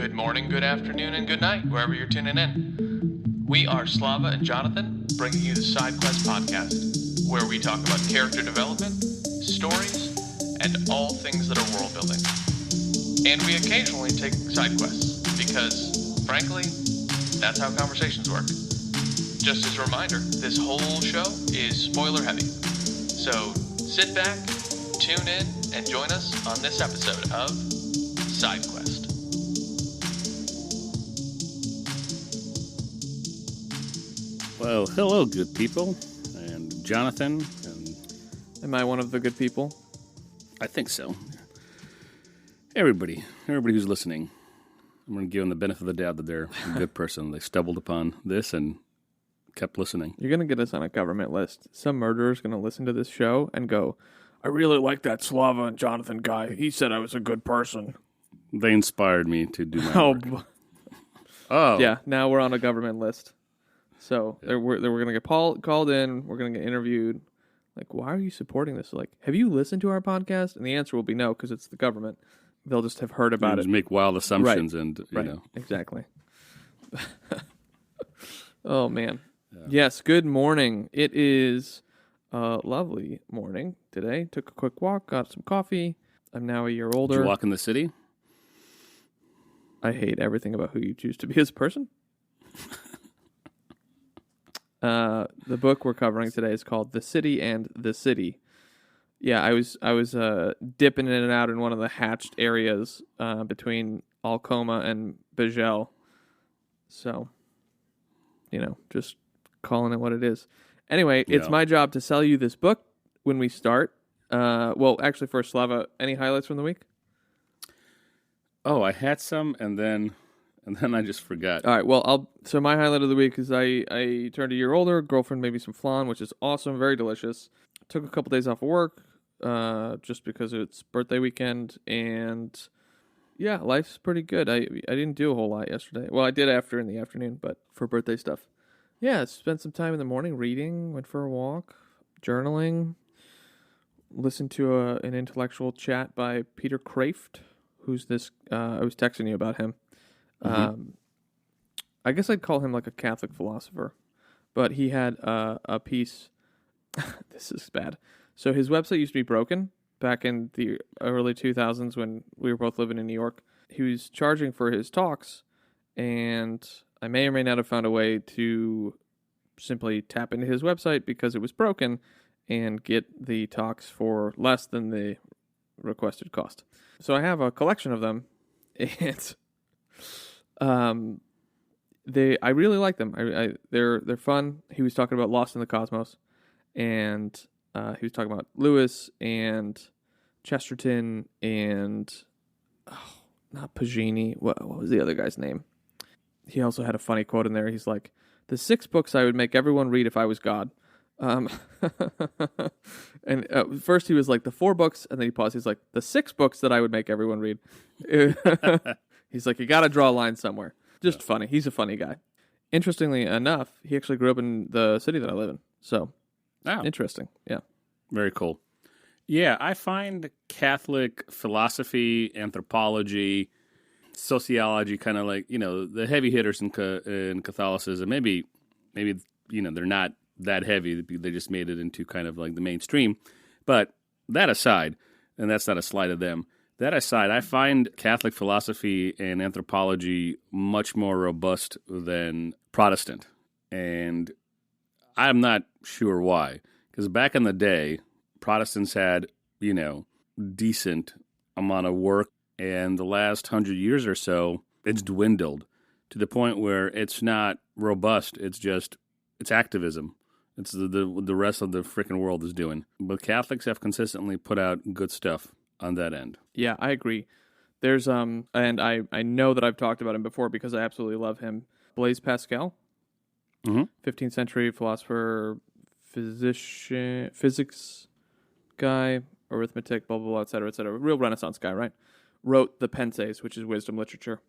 Good morning, good afternoon, and good night, wherever you're tuning in. We are Slava and Jonathan, bringing you the Side Quest podcast, where we talk about character development, stories, and all things that are world building. And we occasionally take side quests, because, frankly, that's how conversations work. Just as a reminder, this whole show is spoiler heavy. So sit back, tune in, and join us on this episode of Side Quest. Well, hello, good people, and Jonathan, and Am I one of the good people? I think so. Everybody who's listening, I'm going to give them the benefit of the doubt that they're a good person. They stumbled upon this and kept listening. You're going to get us on a government list. Some murderer's going to listen to this show and go, I really like that Slava and Jonathan guy. He said I was a good person. They inspired me to do my work. Oh. Yeah, now we're on a government list. So we're going to get called in. We're going to get interviewed. Like, why are you supporting this? Like, have you listened to our podcast? And the answer will be no, because it's the government. They'll just have heard about it. Just make wild assumptions right. and, you know. Exactly. Oh, man. Yeah. Yes, good morning. It is a lovely morning today. Took a quick walk, got some coffee. I'm now a year older. Did you walk in the city? I hate everything about who you choose to be as a person. The book we're covering today is called The City and the City. Yeah, I was dipping in and out in one of the hatched areas between Alcoma and Miéville. So, just calling it what it is. Anyway, It's my job to sell you this book when we start. Well, actually, first, Slava, any highlights from the week? Oh, I had some, and then I just forgot. All right, well, so my highlight of the week is I turned a year older. Girlfriend made me some flan, which is awesome, very delicious. Took a couple days off of work just because it's birthday weekend, and yeah, life's pretty good. I didn't do a whole lot yesterday. Well, I did in the afternoon, but for birthday stuff. Yeah, spent some time in the morning reading, went for a walk, journaling, listened to an intellectual chat by Peter Kraft, who's this, I was texting you about him. Mm-hmm. I guess I'd call him like a Catholic philosopher, but he had a piece. This is bad. So his website used to be broken back in the early 2000s when we were both living in New York. He was charging for his talks, and I may or may not have found a way to simply tap into his website because it was broken and get the talks for less than the requested cost. So I have a collection of them, and I really like them. They're fun. He was talking about Lost in the Cosmos, and he was talking about Lewis and Chesterton and not Pagini. What was the other guy's name? He also had a funny quote in there. He's like, "The 6 books I would make everyone read if I was God." And first he was like, the 4 books, and then he paused. He's like, the 6 books that I would make everyone read. He's like, you got to draw a line somewhere. Just funny. He's a funny guy. Interestingly enough, he actually grew up in the city that I live in. So, Interesting. Yeah. Very cool. Yeah, I find Catholic philosophy, anthropology, sociology kind of like, the heavy hitters in Catholicism. Maybe they're not that heavy. They just made it into kind of like the mainstream. But that aside, and that's not a slight of them, that aside, I find Catholic philosophy and anthropology much more robust than Protestant. And I'm not sure why. Because back in the day, Protestants had, decent amount of work. And the last 100 years or so, it's dwindled to the point where it's not robust. It's activism. It's the rest of the freaking world is doing. But Catholics have consistently put out good stuff on that end. Yeah, I agree. There's and I know that I've talked about him before because I absolutely love him. Blaise Pascal, 15th century philosopher, physician, physics guy, arithmetic, blah blah blah, etc., etc. Real Renaissance guy, right? Wrote the Pensees, which is wisdom literature.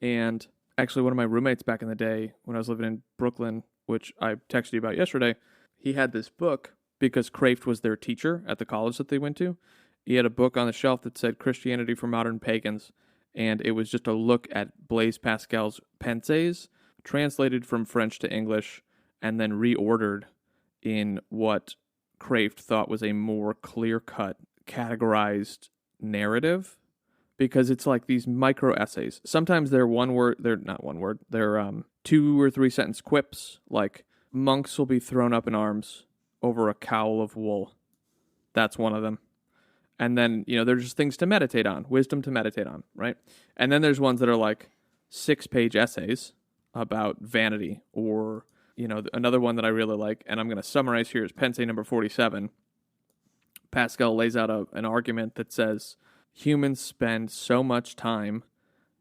And actually, one of my roommates back in the day when I was living in Brooklyn, which I texted you about yesterday, he had this book because Kraft was their teacher at the college that they went to. He had a book on the shelf that said Christianity for Modern Pagans, and it was just a look at Blaise Pascal's Pensées, translated from French to English, and then reordered in what Kraft thought was a more clear-cut, categorized narrative, because it's like these micro essays. Sometimes they're not one word, they're 2 or 3 sentence quips, like monks will be thrown up in arms over a cowl of wool. That's one of them. And then, there's just things to meditate on, wisdom to meditate on, right? And then there's ones that are like 6-page essays about vanity, or, another one that I really like, and I'm going to summarize here, is Pensée number 47. Pascal lays out an argument that says, humans spend so much time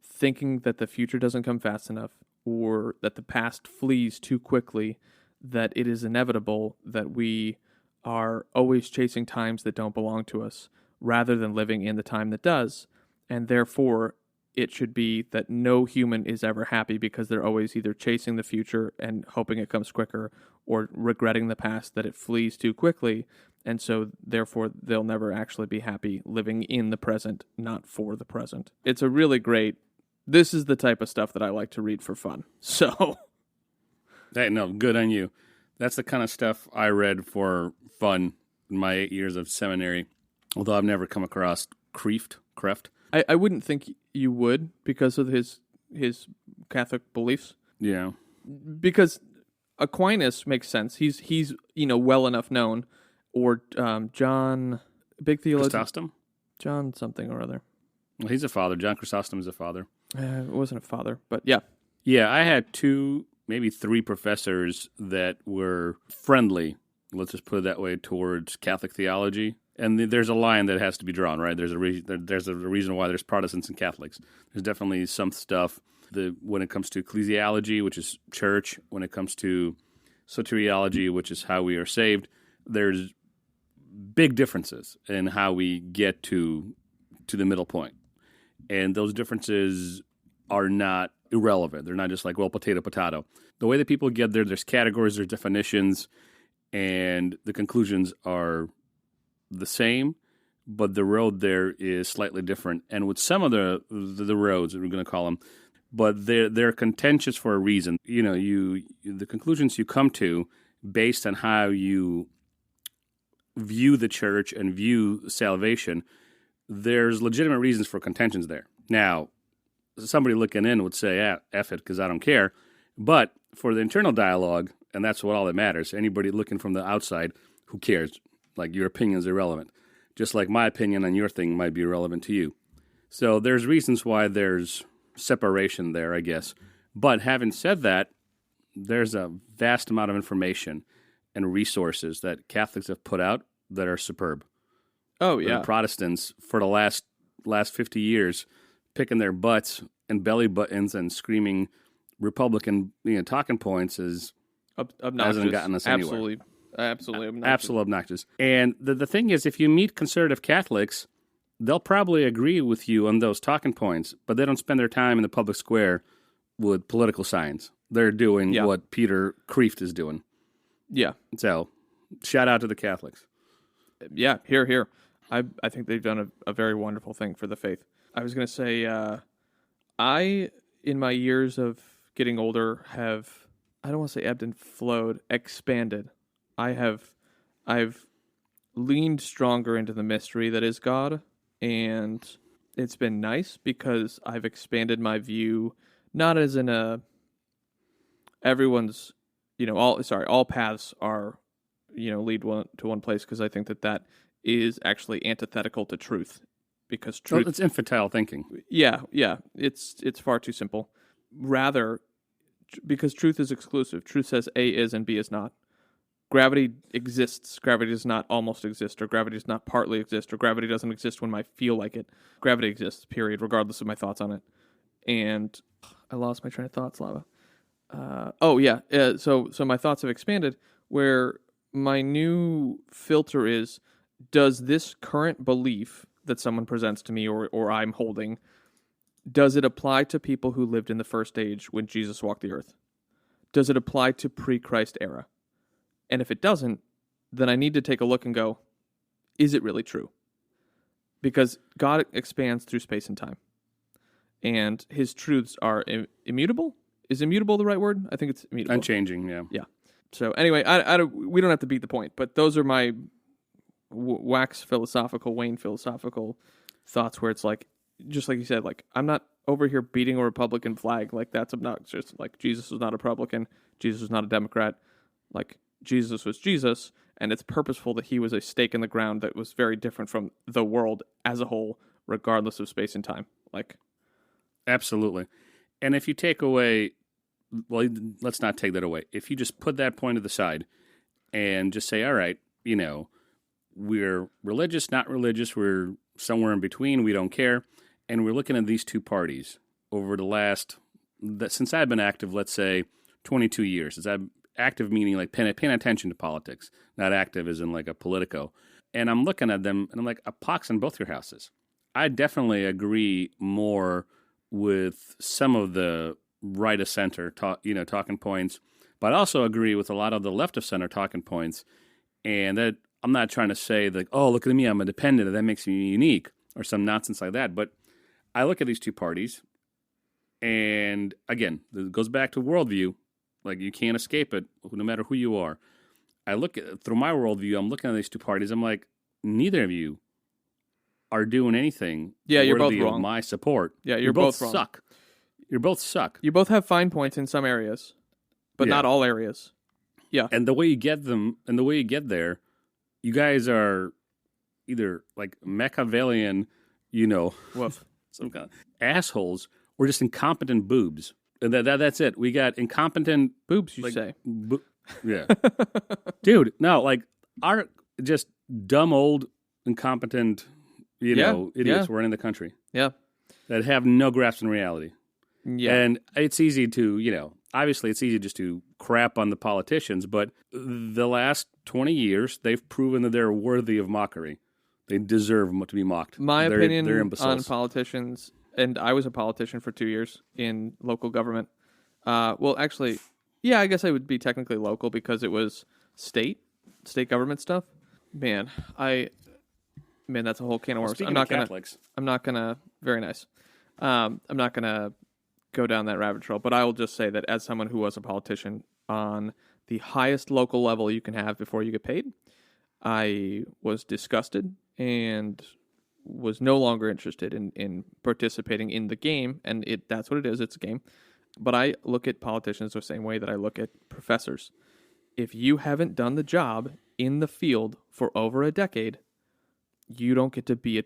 thinking that the future doesn't come fast enough, or that the past flees too quickly, that it is inevitable that we are always chasing times that don't belong to us, rather than living in the time that does. And therefore, it should be that no human is ever happy, because they're always either chasing the future and hoping it comes quicker, or regretting the past that it flees too quickly. And so, therefore, they'll never actually be happy living in the present, not for the present. It's a really great... This is the type of stuff that I like to read for fun. So... Hey, no, good on you. That's the kind of stuff I read for fun in my 8 years of seminary, although I've never come across Kreft. I wouldn't think you would, because of his Catholic beliefs. Yeah. Because Aquinas makes sense. He's well enough known. Or John, big theologian. Chrysostom? John something or other. Well, he's a father. John Chrysostom is a father. It wasn't a father, but yeah. Yeah, I had 2, maybe 3 professors that were friendly, let's just put it that way, towards Catholic theology. And there's a line that has to be drawn, right? There's a reason why there's Protestants and Catholics. There's definitely some stuff when it comes to ecclesiology, which is church, when it comes to soteriology, which is how we are saved, there's big differences in how we get to the middle point. And those differences are not irrelevant. They're not just like, well, potato, potato. The way that people get there, there's categories, there's definitions, and the conclusions are the same, but the road there is slightly different. And with some of the roads, we're going to call them, but they're contentious for a reason. The conclusions you come to based on how you view the church and view salvation, there's legitimate reasons for contentions there. Now, somebody looking in would say, F it, because I don't care. But for the internal dialogue, and that's all that matters, anybody looking from the outside, who cares? Like, your opinion is irrelevant. Just like my opinion on your thing might be irrelevant to you. So there's reasons why there's separation there, I guess. But having said that, there's a vast amount of information and resources that Catholics have put out that are superb. Oh, yeah. And Protestants, for the last 50 years, picking their butts and belly buttons and screaming Republican talking points obnoxious. Hasn't gotten us anywhere. Absolutely obnoxious. Absolutely obnoxious. And the thing is, if you meet conservative Catholics, they'll probably agree with you on those talking points, but they don't spend their time in the public square with political science. They're doing what Peter Kreeft is doing. Yeah. So, shout out to the Catholics. Yeah, here. I think they've done a very wonderful thing for the faith. I was going to say, I, in my years of getting older, have, I don't want to say ebbed and flowed, expanded. I've leaned stronger into the mystery that is God, and it's been nice because I've expanded my view, not as in everyone's, all paths are, lead to one place, because I think that is actually antithetical to truth, because truth... Well, it's infantile thinking. Yeah, it's far too simple. Rather, because truth is exclusive. Truth says A is and B is not. Gravity exists. Gravity does not almost exist, or gravity does not partly exist, or gravity doesn't exist when I feel like it. Gravity exists, period, regardless of my thoughts on it. And I lost my train of thought, Slava. So my thoughts have expanded, where my new filter is, does this current belief that someone presents to me or I'm holding, does it apply to people who lived in the first age when Jesus walked the earth? Does it apply to pre-Christ era? And if it doesn't, then I need to take a look and go, is it really true? Because God expands through space and time. and his truths are immutable. Is immutable the right word? I think it's immutable. Unchanging, yeah. Yeah. So anyway, we don't have to beat the point, but those are my wax philosophical, Wayne philosophical thoughts where it's like, just like you said, like, I'm not over here beating a Republican flag. Like, that's obnoxious. Like, Jesus was not a Republican. Jesus was not a Democrat. Like, Jesus was Jesus, and it's purposeful that he was a stake in the ground that was very different from the world as a whole, regardless of space and time. Like, absolutely. And if you take away, well, let's not take that away. If you just put that point to the side and just say, all right, you know, we're religious, not religious, we're somewhere in between, we don't care, and we're looking at these two parties over the last, since I've been active, let's say, 22 years. Since I'm active meaning like paying attention to politics, not active as in like a politico. And I'm looking at them, and I'm like, a pox in both your houses. I definitely agree more with some of the right of center talking points, but I also agree with a lot of the left of center talking points. And that I'm not trying to say that, oh, look at me, I'm independent, and that makes me unique or some nonsense like that. But I look at these two parties, and again, it goes back to worldview. Like, you can't escape it, no matter who you are. I look at, through my worldview, I'm looking at these two parties. I'm like, neither of you are doing anything. Yeah, you're both worthy wrong. Of my support. Yeah, you you're both wrong. Suck. You both suck. You both have fine points in some areas, but not all areas. Yeah. And the way you get them, and the way you get there, you guys are either like Machiavellian, Woof. some kind of assholes, or just incompetent boobs. And that's it. We got incompetent boobs, you say. Yeah. Dude, no, like, our just dumb, old, incompetent, idiots running the country. Yeah. That have no grasp in reality. Yeah. And it's easy to, obviously it's easy just to crap on the politicians, but the last 20 years, they've proven that they're worthy of mockery. They deserve to be mocked. My opinion they're on politicians, and I was a politician for 2 years in local government. Well, actually, yeah, I guess I would be technically local because it was state government stuff. Man, that's a whole can of worms. I'm not gonna. Very nice. I'm not gonna go down that rabbit trail, but I will just say that as someone who was a politician on the highest local level you can have before you get paid, I was disgusted and was no longer interested in participating in the game, and that's what it is. It's a game. But I look at politicians the same way that I look at professors. If you haven't done the job in the field for over a decade, you don't get to be a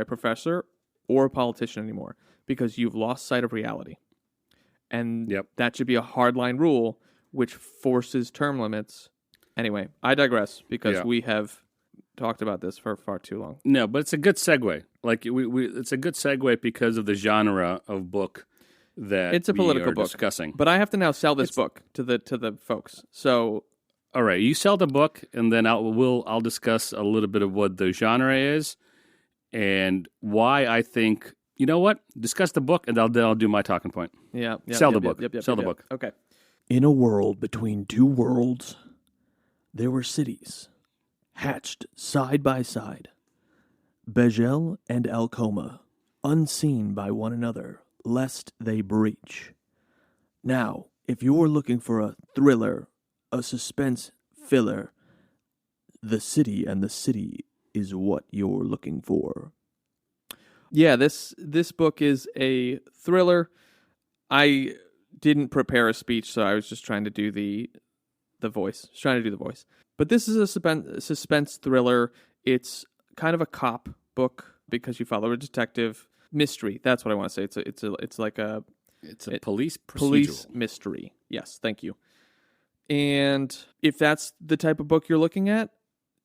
professor or a politician anymore because you've lost sight of reality. And that should be a hardline rule, which forces term limits. Anyway, I digress because we have talked about this for far too long. No, but it's a good segue. Like, it's a good segue because of the genre of book that it's a political book discussing. But I have to now sell this book to the folks. So, all right, you sell the book, and then I'll discuss a little bit of what the genre is and why I think. You know what? Discuss the book, and I'll do my talking point. Yeah. Sell the book. Sell the book. Okay. In a world between two worlds, there were cities hatched side by side. Bejel and Alcoma, unseen by one another, lest they breach. Now, if you're looking for a thriller, a suspense filler, the city and the city is what you're looking for. Yeah, this book is a thriller. I didn't prepare a speech, so I was just trying to do the voice. But this is a suspense thriller. It's kind of a cop book because you follow a detective. Mystery. That's what I want to say. It's like a police procedural. Police mystery. Yes, thank you. And if that's the type of book you're looking at,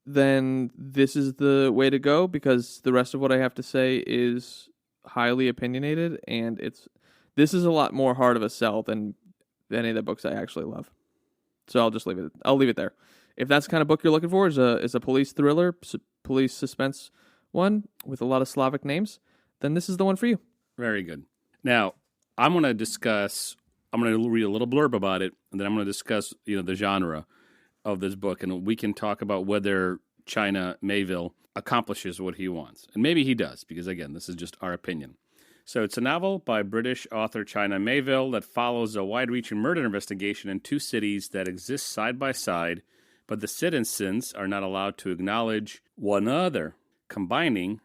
then this is the way to go because the rest of what I have to say is highly opinionated, and this is a lot more hard of a sell than any of the books I actually love. So I'll just leave it. I'll leave it there. If that's the kind of book you're looking for, is a police thriller, police suspense one with a lot of Slavic names, then this is the one for you. Very good. Now, I'm going to read a little blurb about it, and then I'm going to discuss, the genre of this book, and we can talk about whether Mieville accomplishes what he wants. And maybe he does, because, again, this is just our opinion. So it's a novel by British author China Miéville that follows a wide-reaching murder investigation in two cities that exist side by side, but the citizens are not allowed to acknowledge one another, combining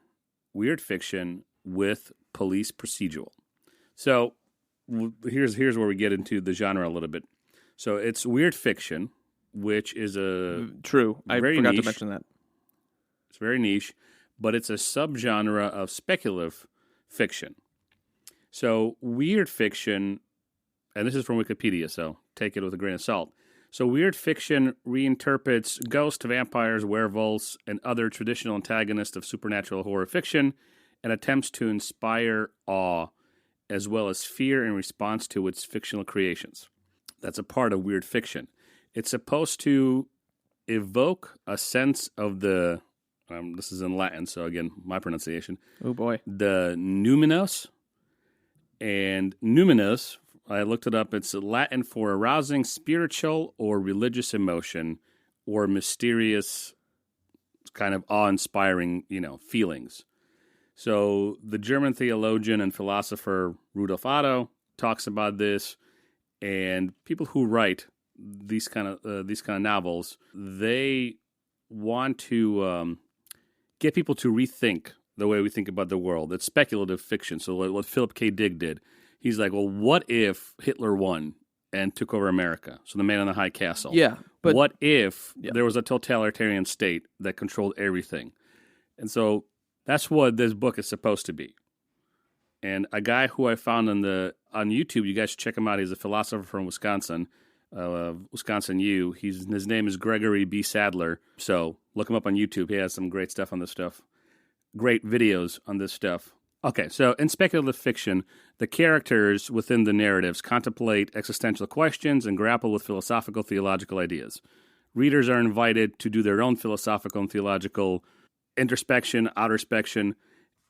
weird fiction with police procedural. So here's where we get into the genre a little bit. So it's weird fiction, which is a True. I very forgot niche. to mention that. It's very niche, but it's a subgenre of speculative fiction. So weird fiction, and this is from Wikipedia, so take it with a grain of salt. So weird fiction reinterprets ghosts, vampires, werewolves, and other traditional antagonists of supernatural horror fiction and attempts to inspire awe as well as fear in response to its fictional creations. That's a part of weird fiction. It's supposed to evoke a sense of the, this is in Latin, so again, my pronunciation. Oh, boy. The numinous. And numinous, I looked it up, it's Latin for arousing spiritual or religious emotion or mysterious kind of awe-inspiring, feelings. So the German theologian and philosopher Rudolf Otto talks about this, and people who write these kind of novels, they want to get people to rethink the way we think about the world. It's speculative fiction. So what Philip K. Dick did, he's like, well, what if Hitler won and took over America? So the man in the high castle. Yeah. But what if there was a totalitarian state that controlled everything? And so that's what this book is supposed to be. And a guy who I found on YouTube, you guys should check him out. He's a philosopher from Wisconsin, Wisconsin U. His name is Gregory B. Sadler. So look him up on YouTube. He has some great stuff on this stuff. Great videos on this stuff. Okay, so in speculative fiction, the characters within the narratives contemplate existential questions and grapple with philosophical, theological ideas. Readers are invited to do their own philosophical and theological introspection, outrospection,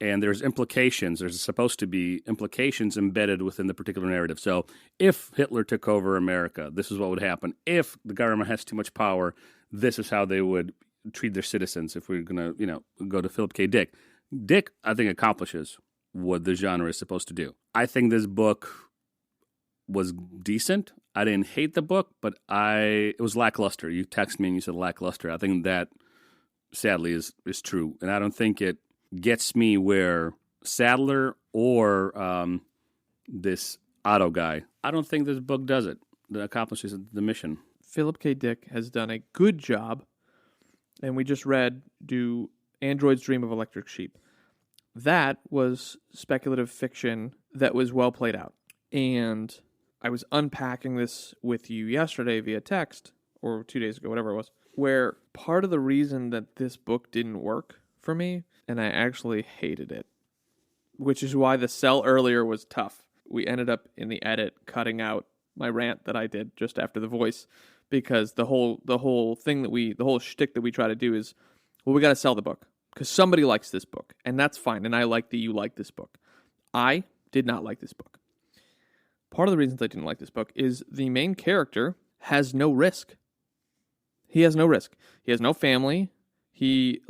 and there's implications. There's supposed to be implications embedded within the particular narrative. So if Hitler took over America, this is what would happen. If the government has too much power, this is how they would treat their citizens. If we're going to, go to Philip K. Dick. Dick, I think, accomplishes what the genre is supposed to do. I think this book was decent. I didn't hate the book, but it was lackluster. You texted me and you said lackluster. I think that, sadly, is true. And I don't think it gets me where Sadler or this Otto guy, I don't think this book does it. That accomplishes the mission. Philip K. Dick has done a good job, and we just read Do Androids Dream of Electric Sheep. That was speculative fiction that was well played out. And I was unpacking this with you yesterday via text, or 2 days ago, whatever it was, where part of the reason that this book didn't work for me, and I actually hated it, which is why the sell earlier was tough. We ended up in the edit cutting out my rant that I did just after the voice, because the whole shtick that we try to do is, well, we got to sell the book because somebody likes this book, and that's fine. And I like that you like this book. I did not like this book. Part of the reasons I didn't like this book is the main character has no risk. He has no risk. He has no family. He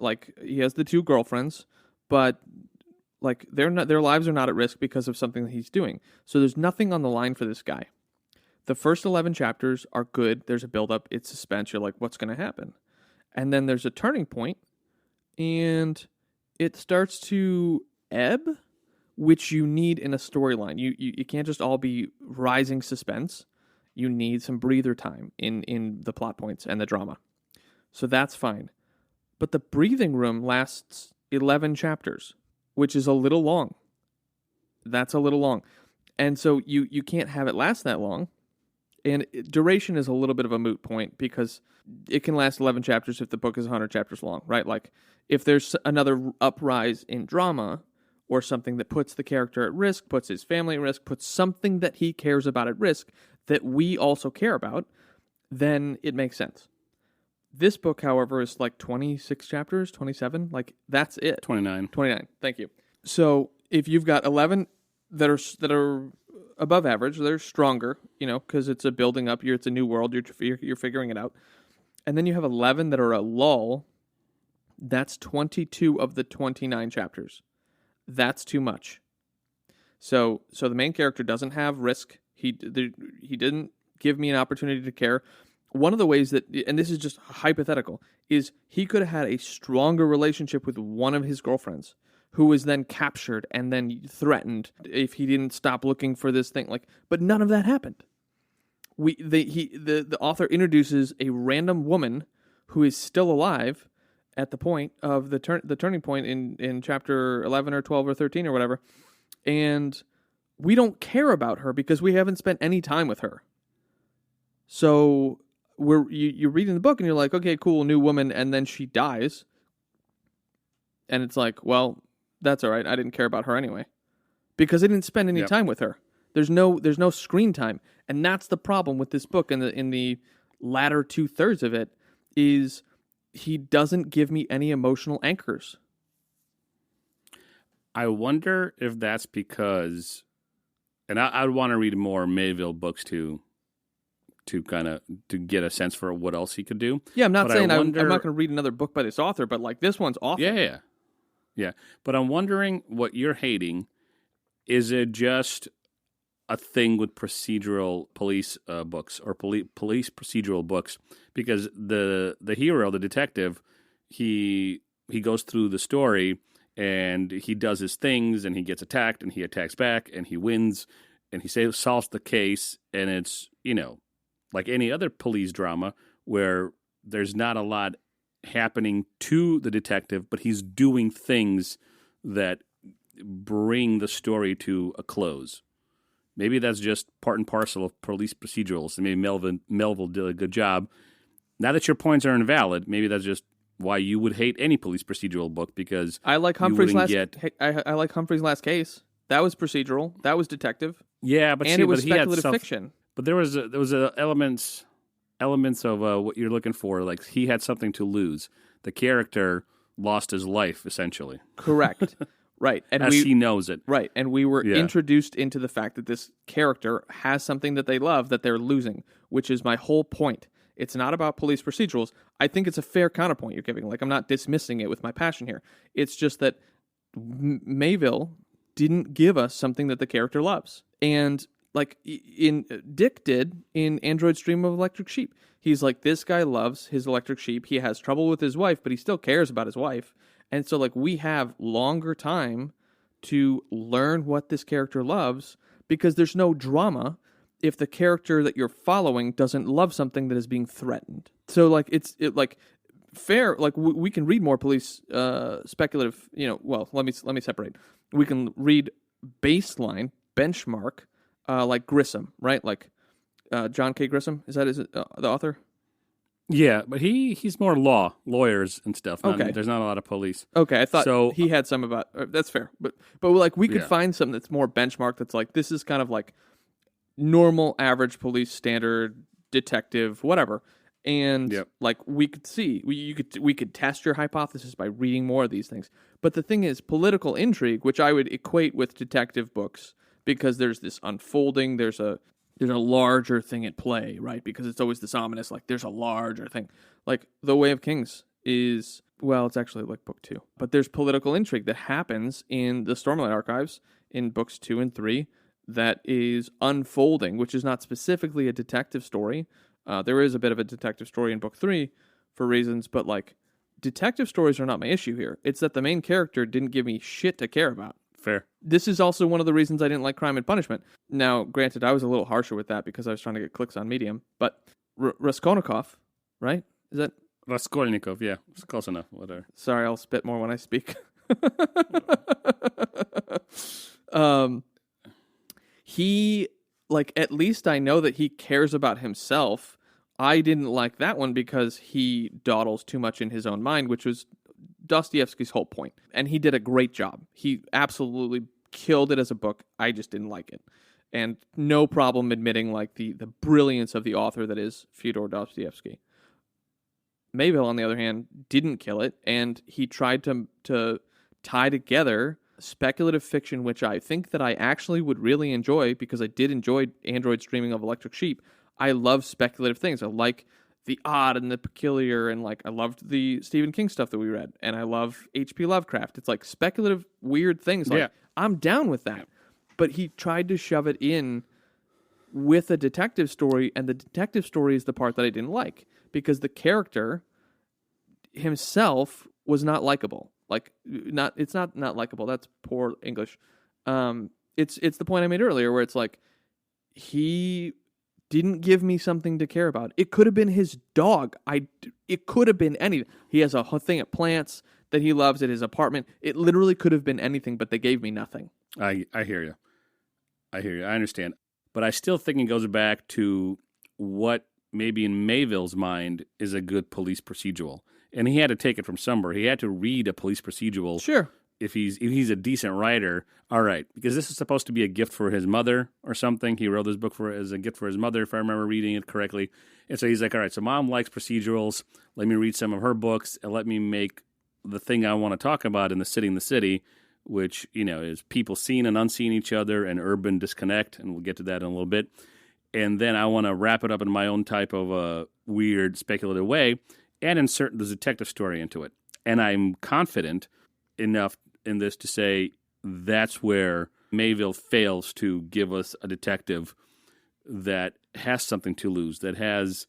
has the two girlfriends, but their lives are not at risk because of something that he's doing. So there's nothing on the line for this guy. The first 11 chapters are good. There's a build-up. It's suspense. You're like, what's going to happen? And then there's a turning point, and it starts to ebb, which you need in a storyline. You can't just all be rising suspense. You need some breather time in the plot points and the drama. So that's fine. But the breathing room lasts 11 chapters, which is a little long. That's a little long. And so you can't have it last that long. And duration is a little bit of a moot point because it can last 11 chapters if the book is 100 chapters long, right? Like, if there's another uprise in drama or something that puts the character at risk, puts his family at risk, puts something that he cares about at risk that we also care about, then it makes sense. This book, however, is like 26 chapters, 27. Like, that's it. 29. Thank you. So if you've got 11 that are above average, they're stronger, because it's a building up. It's a new world. You're figuring it out. And then you have 11 that are a lull. That's 22 of the 29 chapters. That's too much. So the main character doesn't have risk. He didn't give me an opportunity to care. One of the ways that, and this is just hypothetical, is he could have had a stronger relationship with one of his girlfriends, who was then captured and then threatened if he didn't stop looking for this thing. But none of that happened. The author introduces a random woman who is still alive at the point of the turning point in chapter 11 or 12 or 13 or whatever, and we don't care about her because we haven't spent any time with her. So you're reading the book and you're like, okay, cool, new woman, and then she dies, and it's like, well, that's all right. I didn't care about her anyway because I didn't spend any time with her. There's no screen time, and that's the problem with this book. In the latter 2/3 of it, is he doesn't give me any emotional anchors. I wonder if that's because, and I'd want to read more Mieville books to get a sense for what else he could do. Yeah, I'm not saying I'm not going to read another book by this author, but like this one's awful. Yeah. But I'm wondering what you're hating. Is it just a thing with procedural police books or police procedural books? Because the hero, the detective, he goes through the story and he does his things and he gets attacked and he attacks back and he wins and he solves the case, and it's, like any other police drama where there's not a lot happening to the detective, but he's doing things that bring the story to a close. Maybe that's just part and parcel of police procedurals, and maybe Melville did a good job. Now that your points are invalid, maybe that's just why you would hate any police procedural book, because I like Humphrey's I like Humphrey's Last Case. That was procedural. That was detective. Yeah, but it was speculative fiction. But there was elements of what you're looking for. Like, he had something to lose. The character lost his life, essentially. Correct. Right. And he knows it. Right. And we were introduced into the fact that this character has something that they love that they're losing, which is my whole point. It's not about police procedurals. I think it's a fair counterpoint you're giving. Like, I'm not dismissing it with my passion here. It's just that Mieville didn't give us something that the character loves. And like Dick did in Android's Dream of Electric Sheep. He's like, this guy loves his electric sheep. He has trouble with his wife, but he still cares about his wife. And so, like, we have longer time to learn what this character loves because there's no drama if the character that you're following doesn't love something that is being threatened. So, like, it's fair. Like, we can read more police speculative. Well, let me separate. We can read baseline benchmark. Like Grissom, right? Like John K. Grissom, is that the author? Yeah, but he's more lawyers and stuff. Okay, there's not a lot of police. Okay, I thought he had some about. That's fair, but like we could find something that's more benchmark. That's like, this is kind of like normal, average police standard detective, whatever. And like we could see, we could test your hypothesis by reading more of these things. But the thing is, political intrigue, which I would equate with detective books. Because there's this unfolding, there's a larger thing at play, right? Because it's always this ominous, like, there's a larger thing. Like, The Way of Kings is, well, it's actually like book 2. But there's political intrigue that happens in the Stormlight Archives in books 2 and 3 that is unfolding, which is not specifically a detective story. There is a bit of a detective story in book 3 for reasons, but, like, detective stories are not my issue here. It's that the main character didn't give me shit to care about. Fair. This is also one of the reasons I didn't like Crime and Punishment. Now, granted, I was a little harsher with that because I was trying to get clicks on Medium, but Raskolnikov, right? Is that... Raskolnikov, yeah. It's close enough, whatever. Sorry, I'll spit more when I speak. He, like, at least I know that he cares about himself. I didn't like that one because he dawdles too much in his own mind, which was Dostoevsky's whole point. And he did a great job. He absolutely killed it as a book. I just didn't like it. And no problem admitting, like, the brilliance of the author that is Fyodor Dostoevsky. Mieville, on the other hand, didn't kill it, and he tried to tie together speculative fiction, which I think that I actually would really enjoy, because I did enjoy Android's Dreaming of Electric Sheep. I love speculative things. I like the odd and the peculiar, and, like, I loved the Stephen King stuff that we read, and I love H.P. Lovecraft. It's like speculative, weird things. Like, I'm down with that. but he tried to shove it in with a detective story, and the detective story is the part that I didn't like, because the character himself was not likable. Like, it's not likable. That's poor English. It's the point I made earlier, where it's like, he didn't give me something to care about. It could have been his dog. It could have been anything. He has a whole thing of plants that he loves at his apartment. It literally could have been anything, but they gave me nothing. I hear you. I understand. But I still think it goes back to what maybe in Mieville's mind is a good police procedural. And he had to take it from somewhere. He had to read a police procedural. Sure. If he's a decent writer, all right, because this is supposed to be a gift for his mother or something. He wrote this book as a gift for his mother, if I remember reading it correctly. And so he's like, all right, so mom likes procedurals. Let me read some of her books and let me make the thing I want to talk about in the city, which, is people seeing and unseeing each other and urban disconnect. And we'll get to that in a little bit. And then I want to wrap it up in my own type of a weird, speculative way and insert the detective story into it. And I'm confident enough in this to say that's where Mieville fails to give us a detective that has something to lose, that has,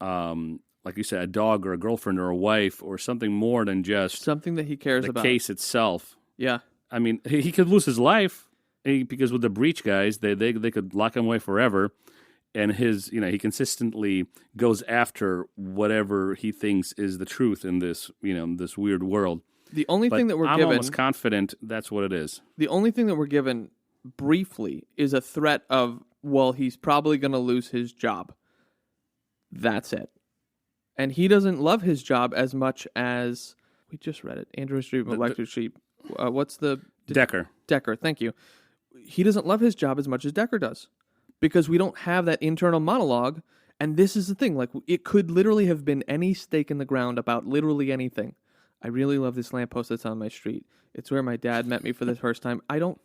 like you said, a dog or a girlfriend or a wife or something more than just something that he cares about. The case itself. Yeah. I mean, he could lose his life because with the breach guys, they could lock him away forever. And he consistently goes after whatever he thinks is the truth in this, this weird world. The only thing that I'm almost confident that's what it is. The only thing that we're given briefly is a threat of, well, he's probably going to lose his job. That's it. And he doesn't love his job as much as, we just read it, Andrew Street, Electric Sheep. What's the... Decker. Decker, thank you. He doesn't love his job as much as Decker does, because we don't have that internal monologue. And this is the thing, like, it could literally have been any stake in the ground about literally anything. I really love this lamppost that's on my street. It's where my dad met me for the first time. I don't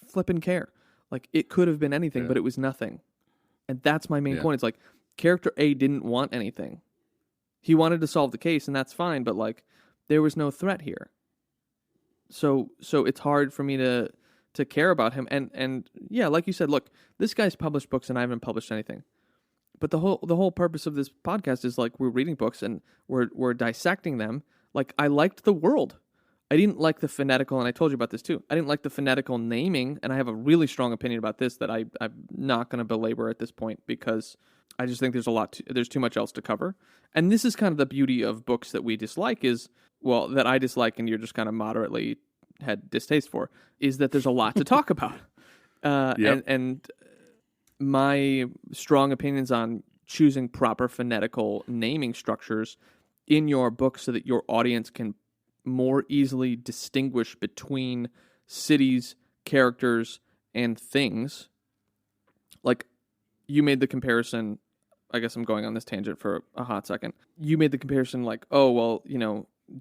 flippin' care. Like, it could have been anything, but it was nothing. And that's my main point. It's like, character A didn't want anything. He wanted to solve the case, and that's fine, but, like, there was no threat here. So it's hard for me to care about him. And yeah, like you said, look, this guy's published books, and I haven't published anything. But the whole purpose of this podcast is, like, we're reading books, and we're dissecting them. Like, I liked the world. I didn't like the phonetical, and I told you about this too. I didn't like the phonetical naming, and I have a really strong opinion about this that I'm not going to belabor at this point, because I just think there's too much else to cover. And this is kind of the beauty of books that we dislike that I dislike and you're just kind of moderately had distaste for, is that there's a lot to talk about. And my strong opinions on choosing proper phonetical naming structures in your book so that your audience can more easily distinguish between cities, characters, and things. Like, you made the comparison, I guess I'm going on this tangent for a hot second. You made the comparison like, oh, well,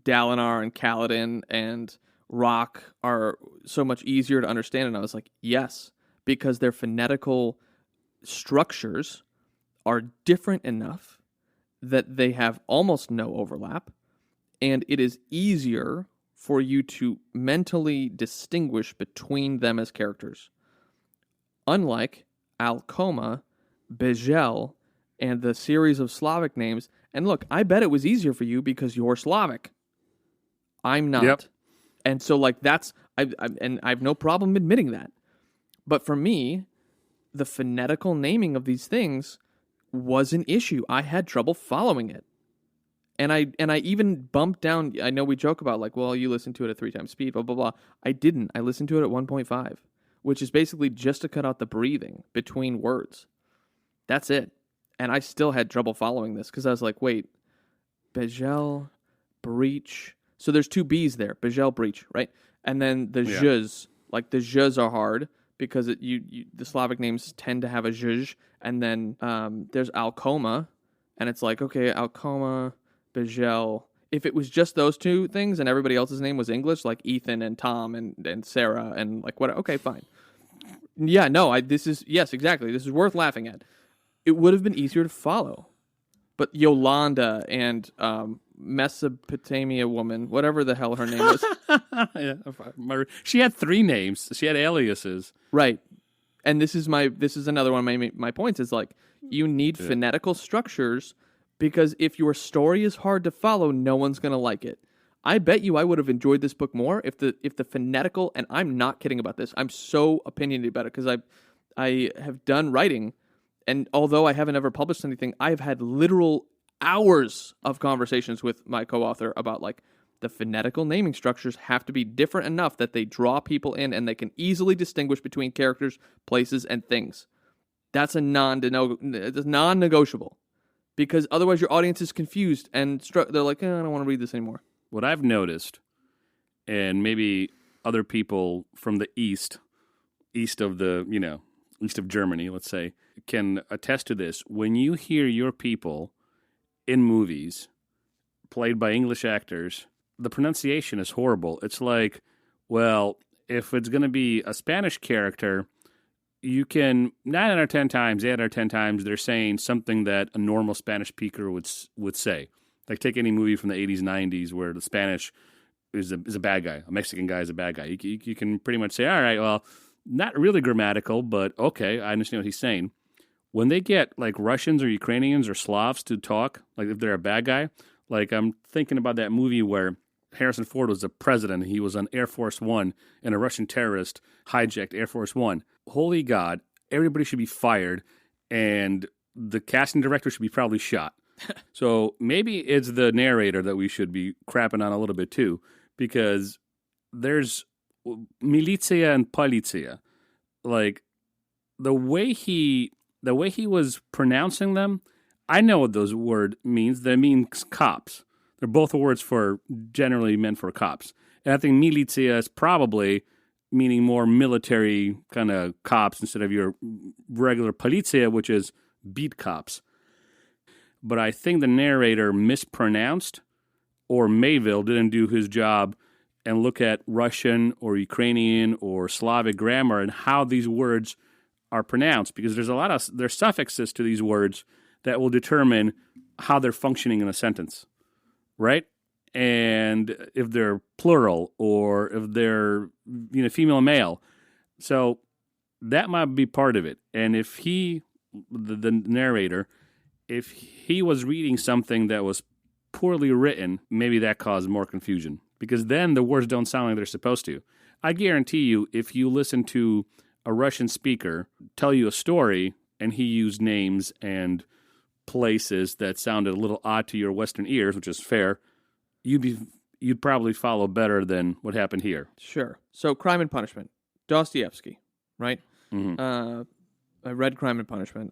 Dalinar and Kaladin and Rock are so much easier to understand. And I was like, yes, because their phonetical structures are different enough that they have almost no overlap, and it is easier for you to mentally distinguish between them as characters. Unlike Alcoma, Bejel, and the series of Slavic names. And look, I bet it was easier for you because you're Slavic. I'm not. Yep. And so, like, I have no problem admitting that. But for me, the phonetical naming of these things was an issue. I had trouble following it. And I even bumped down, I know we joke about, like, well, you listen to it at 3 times speed, blah, blah, blah. I didn't. I listened to it at 1.5, which is basically just to cut out the breathing between words. That's it. And I still had trouble following this because I was like, wait, Bejel, Breach. So there's 2 B's there, Bejel, Breach, right? And then the zhuz, like the zhuz are hard because the Slavic names tend to have a zhuzh. And then there's Alcoma, and it's like, okay, Alcoma, Bejel. If it was just those 2 things and everybody else's name was English, like Ethan and Tom and Sarah and like what? Okay, fine. Yeah, no, yes, exactly. This is worth laughing at. It would have been easier to follow. But Yolanda and Mesopotamia woman, whatever the hell her name is. Yeah, she had 3 names. She had aliases. Right. And this is another one of my points is like, you need phonetical structures because if your story is hard to follow, no one's going to like it. I bet you I would have enjoyed this book more if the phonetical, and I'm not kidding about this, I'm so opinionated about it because I have done writing, and although I haven't ever published anything, I've had literal hours of conversations with my co-author about like the phonetical naming structures have to be different enough that they draw people in and they can easily distinguish between characters, places, and things. That's a non-negotiable because otherwise your audience is confused and they're like, I don't want to read this anymore. What I've noticed, and maybe other people from the east of Germany, let's say, can attest to this. When you hear your people in movies played by English actors, the pronunciation is horrible. It's like, well, if it's going to be a Spanish character, you can 9 out of 10 times, 8 out of 10 times, they're saying something that a normal Spanish speaker would say. Like, take any movie from the 80s, 90s where the Spanish is a bad guy. A Mexican guy is a bad guy. You can pretty much say, all right, well, not really grammatical, but okay, I understand what he's saying. When they get, like, Russians or Ukrainians or Slavs to talk, like, if they're a bad guy, like, I'm thinking about that movie where Harrison Ford was the president. He was on Air Force One, and a Russian terrorist hijacked Air Force One. Holy God, everybody should be fired, and the casting director should be probably shot. So maybe it's the narrator that we should be crapping on a little bit too, because there's militia and politia. Like the way he was pronouncing them, I know what those word means. That means cops. They're both words generally meant for cops. And I think militia is probably meaning more military kind of cops instead of your regular politia, which is beat cops. But I think the narrator mispronounced, or Mieville didn't do his job and look at Russian or Ukrainian or Slavic grammar and how these words are pronounced, because there's suffixes to these words that will determine how they're functioning in a sentence, right? And if they're plural or if they're female and male. So that might be part of it. And if the narrator, if he was reading something that was poorly written, maybe that caused more confusion, because then the words don't sound like they're supposed to. I guarantee you, if you listen to a Russian speaker tell you a story and he used names and places that sounded a little odd to your Western ears, which is fair, you'd probably follow better than what happened here. Sure. So Crime and Punishment, Dostoevsky, right? Mm-hmm. I read Crime and Punishment.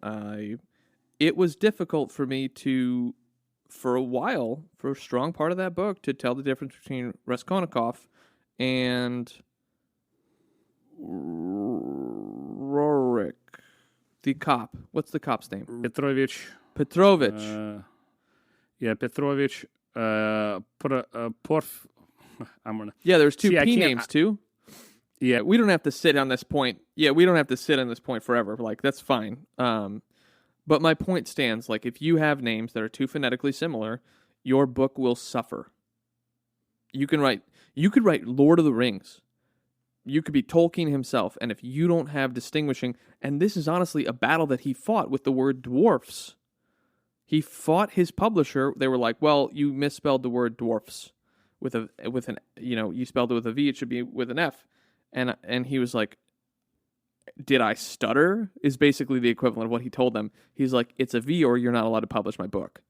It was difficult for me for a strong part of that book, to tell the difference between Raskolnikov and Rorik, the cop. What's the cop's name? Petrovich. Yeah, Petrovich. there's two P names too. Yeah, we don't have to sit on this point. Forever. Like, that's fine. But my point stands. Like, if you have names that are too phonetically similar, your book will suffer. You could write Lord of the Rings. You could be Tolkien himself, and if you don't have distinguishing, and this is honestly a battle that he fought with the word dwarfs. He fought his publisher. They were like, "Well, you misspelled the word dwarfs with an you spelled it with a V. It should be with an F." And he was like, "Did I stutter?" Is basically the equivalent of what he told them. He's like, "It's a V, or you're not allowed to publish my book.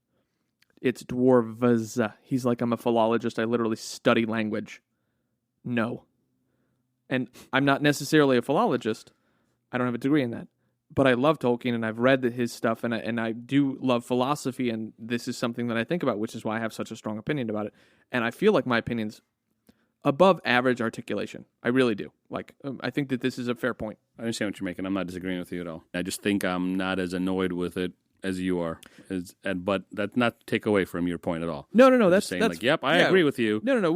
It's dwarves." He's like, "I'm a philologist. I literally study language." No. And I'm not necessarily a philologist. I don't have a degree in that. But I love Tolkien, and I've read his stuff, and I do love philosophy, and this is something that I think about, which is why I have such a strong opinion about it. And I feel like my opinion's above average articulation. I really do. Like, I think that this is a fair point. I understand what you're making. I'm not disagreeing with you at all. I just think I'm not as annoyed with it as you are. But that's not to take away from your point at all. No. That's saying, like, yep, I agree with you. No.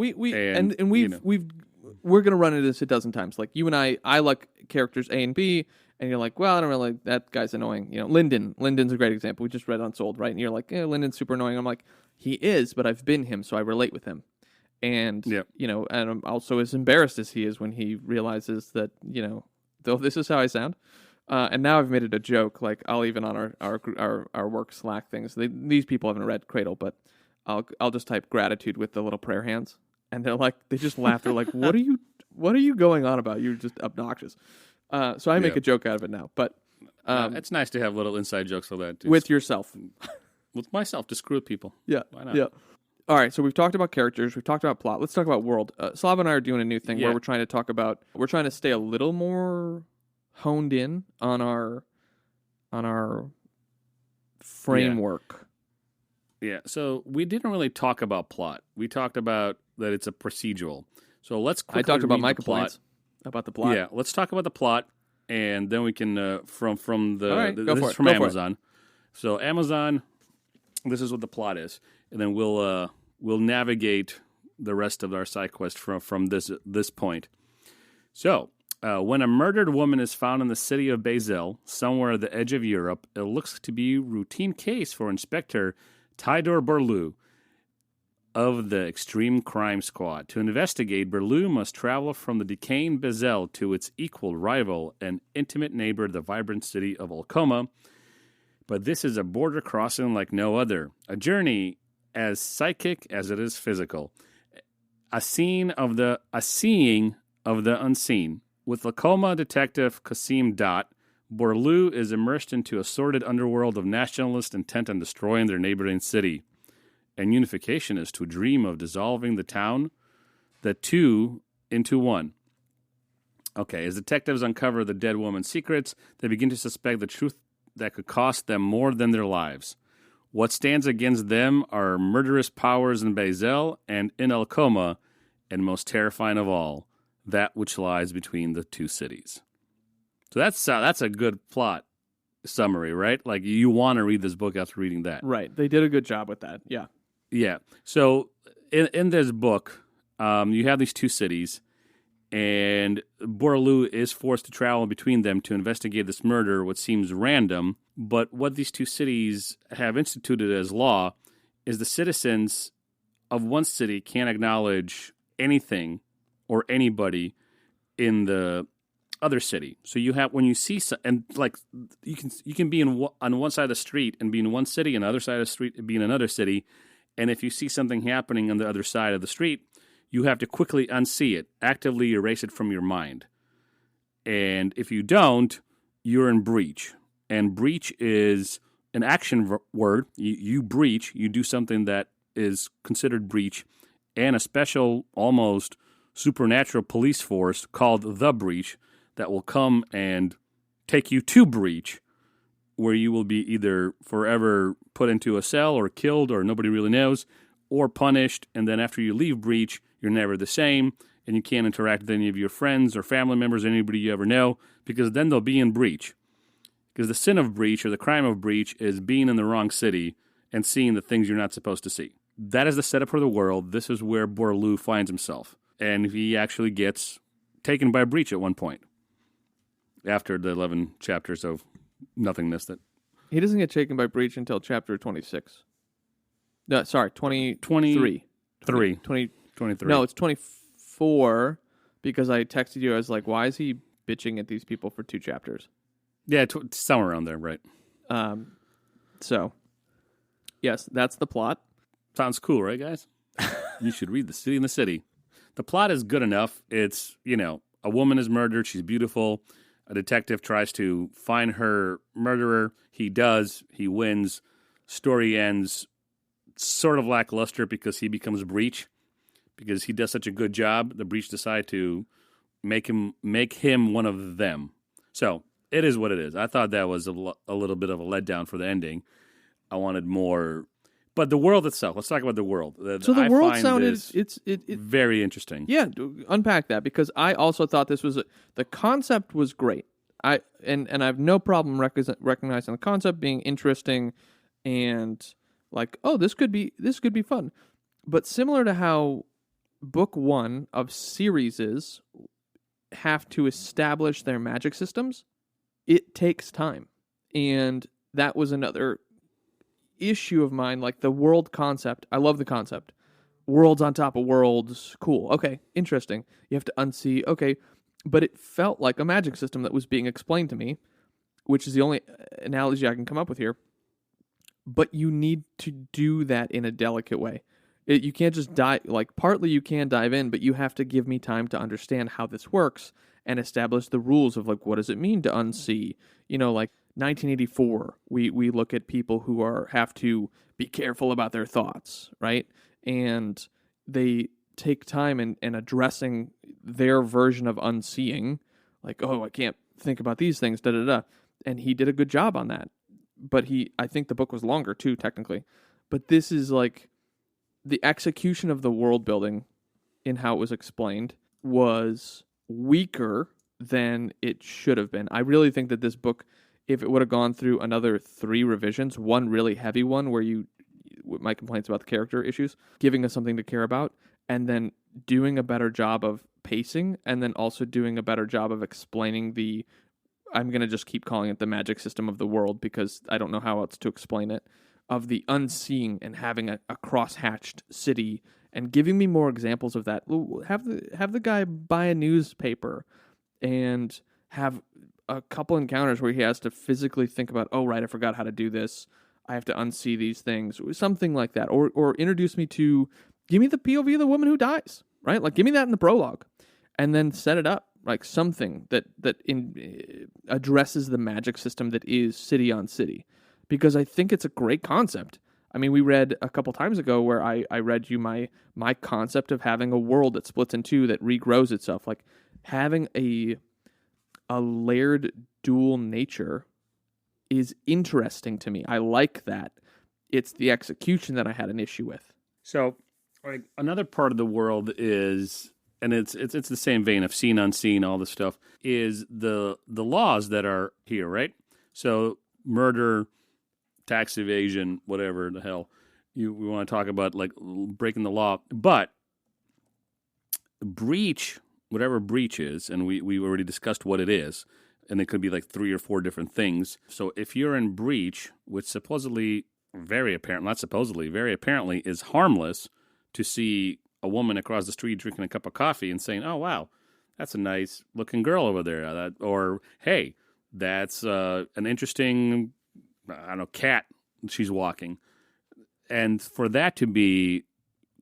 We're gonna run into this a dozen times. Like, you and I like characters A and B, and you're like, well, I don't really like that guy's annoying. Lyndon's a great example. We just read Unsold, right? And you're like, Lyndon's super annoying. I'm like, he is, but I've been him, so I relate with him. And, Yep. And I'm also as embarrassed as he is when he realizes that, though this is how I sound. And now I've made it a joke. Like, I'll even on our work Slack things. These people haven't read Cradle, but I'll just type gratitude with the little prayer hands, and they just laugh. They're like, "What are you going on about? You're just obnoxious." So I make a joke out of it now. But it's nice to have little inside jokes for that. with yourself, with myself, to screw with people. yeah, Why not? yeah. All right, so we've talked about characters, we've talked about plot. Let's talk about world. Slava and I are doing a new thing where we're trying to stay a little more honed in on our framework. Yeah, so we didn't really talk about plot. We talked about that it's a procedural. So let's quickly I talked about read my the plot. complaints about the plot. Yeah, let's talk about the plot, and then we can from the All right, this go for is it. from Go for it. Amazon. So Amazon, this is what the plot is, and then we'll navigate the rest of our side quest from this point. So. When a murdered woman is found in the city of Basel, somewhere at the edge of Europe, it looks to be a routine case for Inspector Tidor Berlou of the Extreme Crime Squad. To investigate, Berlou must travel from the decaying Basel to its equal rival and intimate neighbor, the vibrant city of Alcoma. But this is a border crossing like no other, a journey as psychic as it is physical, a seeing of the unseen. With Lacoma detective Qasim Dot, Borloo is immersed into a sordid underworld of nationalists intent on destroying their neighboring city. And unification is to dream of dissolving the two into one. Okay, as detectives uncover the dead woman's secrets, they begin to suspect the truth that could cost them more than their lives. What stands against them are murderous powers in Basel and in Alcoma, and most terrifying of all, that which lies between the two cities. So that's a good plot summary, right? Like, you want to read this book after reading that. Right. They did a good job with that. Yeah. Yeah. So in this book, you have these two cities, and Borloo is forced to travel between them to investigate this murder, what seems random. But what these two cities have instituted as law is the citizens of one city can't acknowledge anything or anybody in the other city. So you have, when you see, and like you can be on one side of the street and be in one city, and the other side of the street and be in another city, and if you see something happening on the other side of the street, you have to quickly unsee it, actively erase it from your mind. And if you don't, you're in breach. And breach is an action word. You breach, you do something that is considered breach, and a special, almost supernatural police force called the Breach that will come and take you to Breach, where you will be either forever put into a cell or killed, or nobody really knows, or punished. And then after you leave Breach, you're never the same, and you can't interact with any of your friends or family members or anybody you ever know, because then they'll be in Breach. Because the sin of Breach, or the crime of Breach, is being in the wrong city and seeing the things you're not supposed to see. That is the setup for the world. This is where Borloo finds himself. And he actually gets taken by Breach at one point, after the 11 chapters of nothingness. That he doesn't get taken by Breach until chapter 26. No, sorry, 23. 23. No, it's 24, because I texted you. I was like, why is he bitching at these people for 2 chapters? Yeah, somewhere around there, right? So, yes, that's the plot. Sounds cool, right, guys? You should read The City in the City. The plot is good enough. It's, a woman is murdered. She's beautiful. A detective tries to find her murderer. He does. He wins. Story ends sort of lackluster because he becomes Breach. Because he does such a good job, the Breach decide to make him one of them. So it is what it is. I thought that was a little bit of a letdown for the ending. I wanted more. But the world itself, let's talk about the world. So the world sounded very interesting. Yeah, unpack that, because I also thought this was the concept was great. I have no problem recognizing the concept being interesting, and like, oh, this could be fun. But similar to how book 1 of series have to establish their magic systems, it takes time, and that was another. issue of mine, like the world concept. I love the concept. Worlds on top of worlds, cool. Okay, interesting. You have to unsee. Okay, but it felt like a magic system that was being explained to me, which is the only analogy I can come up with here. But you need to do that in a delicate way. You can't just dive, like, partly you can dive in, but you have to give me time to understand how this works and establish the rules of, like, what does it mean to unsee? You know, like 1984, we look at people who have to be careful about their thoughts, right? And they take time in addressing their version of unseeing, like, oh, I can't think about these things, da-da-da. And he did a good job on that. But I think the book was longer too, technically. But this is like the execution of the world building in how it was explained was weaker than it should have been. I really think that this book, if it would have gone through another 3 revisions, one really heavy one where my complaints about the character issues, giving us something to care about, and then doing a better job of pacing, and then also doing a better job of explaining I'm going to just keep calling it the magic system of the world because I don't know how else to explain it, of the unseeing and having a cross-hatched city and giving me more examples of that. Have the guy buy a newspaper and have a couple encounters where he has to physically think about, oh, right, I forgot how to do this. I have to unsee these things, something like that. Or introduce me to, give me the POV of the woman who dies, right? Like, give me that in the prologue and then set it up. Like something that addresses the magic system that is city on city, because I think it's a great concept. I mean, we read a couple times ago where I read you my concept of having a world that splits in 2 that regrows itself, like having a layered dual nature is interesting to me. I like that. It's the execution that I had an issue with. So, like, another part of the world is, and it's the same vein of seen, unseen, all this stuff, is the laws that are here, right? So murder, tax evasion, whatever the hell we want to talk about, like breaking the law. But breach, whatever breach is, and we already discussed what it is, and it could be like 3 or 4 different things. So if you're in breach, which very apparently is harmless, to see a woman across the street drinking a cup of coffee and saying, oh, wow, that's a nice looking girl over there. Or, hey, that's an interesting, cat she's walking. And for that to be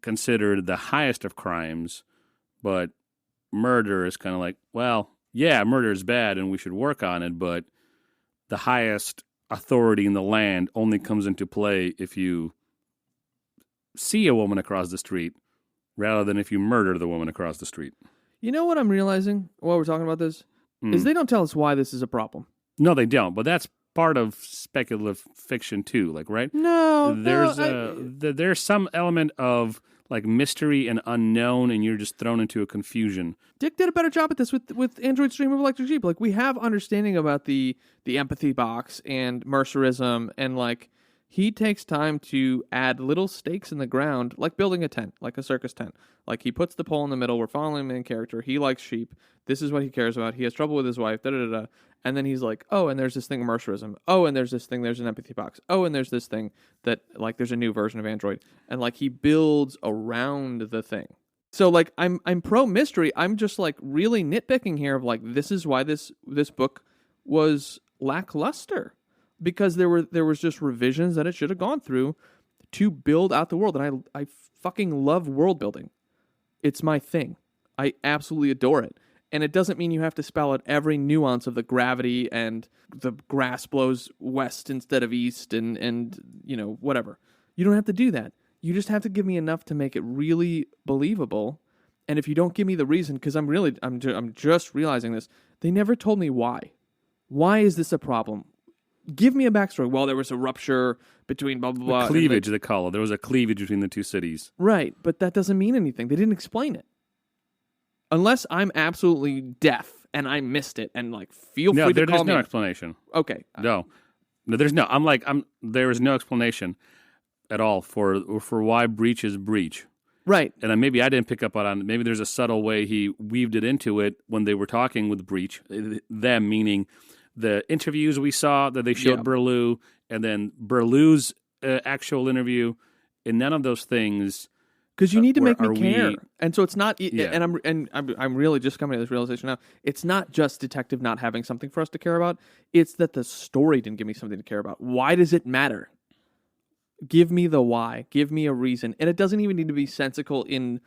considered the highest of crimes, but murder is kind of like, well, yeah, murder is bad and we should work on it, but the highest authority in the land only comes into play if you see a woman across the street, rather than if you murder the woman across the street. You know what I'm realizing while we're talking about this? Is they don't tell us why this is a problem. No, they don't. But that's part of speculative fiction too, like, right? No, there's some element of like mystery and unknown, and you're just thrown into a confusion. Dick did a better job at this with Android Stream of Electric Sheep. Like, we have understanding about the empathy box and Mercerism, and like, he takes time to add little stakes in the ground, like building a tent, like a circus tent. Like, he puts the pole in the middle. We're following the main character. He likes sheep. This is what he cares about. He has trouble with his wife, da-da-da-da. And then he's like, oh, and there's this thing of Mercerism. Oh, and there's this thing, there's an empathy box. Oh, and there's this thing that, like, there's a new version of Android. And, like, he builds around the thing. So, like, I'm pro-mystery. I'm just, like, really nitpicking here of, like, this is why this book was lackluster. Because there was just revisions that it should have gone through to build out the world. And I fucking love world building. It's my thing. I absolutely adore it. And it doesn't mean you have to spell out every nuance of the gravity and the grass blows west instead of east and you know, whatever. You don't have to do that. You just have to give me enough to make it really believable. And if you don't give me the reason, because I'm just realizing this, they never told me why. Why is this a problem? Give me a backstory. Well, there was a rupture between blah, blah, blah. The cleavage, they call it. There was a cleavage between the 2 cities. Right, but that doesn't mean anything. They didn't explain it. Unless I'm absolutely deaf and I missed it, and like, feel free to call me. There's no explanation. Okay. No, there's no. There is no explanation at all for why breach is breach. Right. And maybe I didn't pick up on. Maybe there's a subtle way he weaved it into it when they were talking with breach. Them meaning the interviews we saw that they showed Berlew, and then Berlew's actual interview, and none of those things. Because you need to make me care, we, and so it's not. Yeah. And I'm really just coming to this realization now. It's not just detective not having something for us to care about. It's that the story didn't give me something to care about. Why does it matter? Give me the why. Give me a reason, and it doesn't even need to be sensical in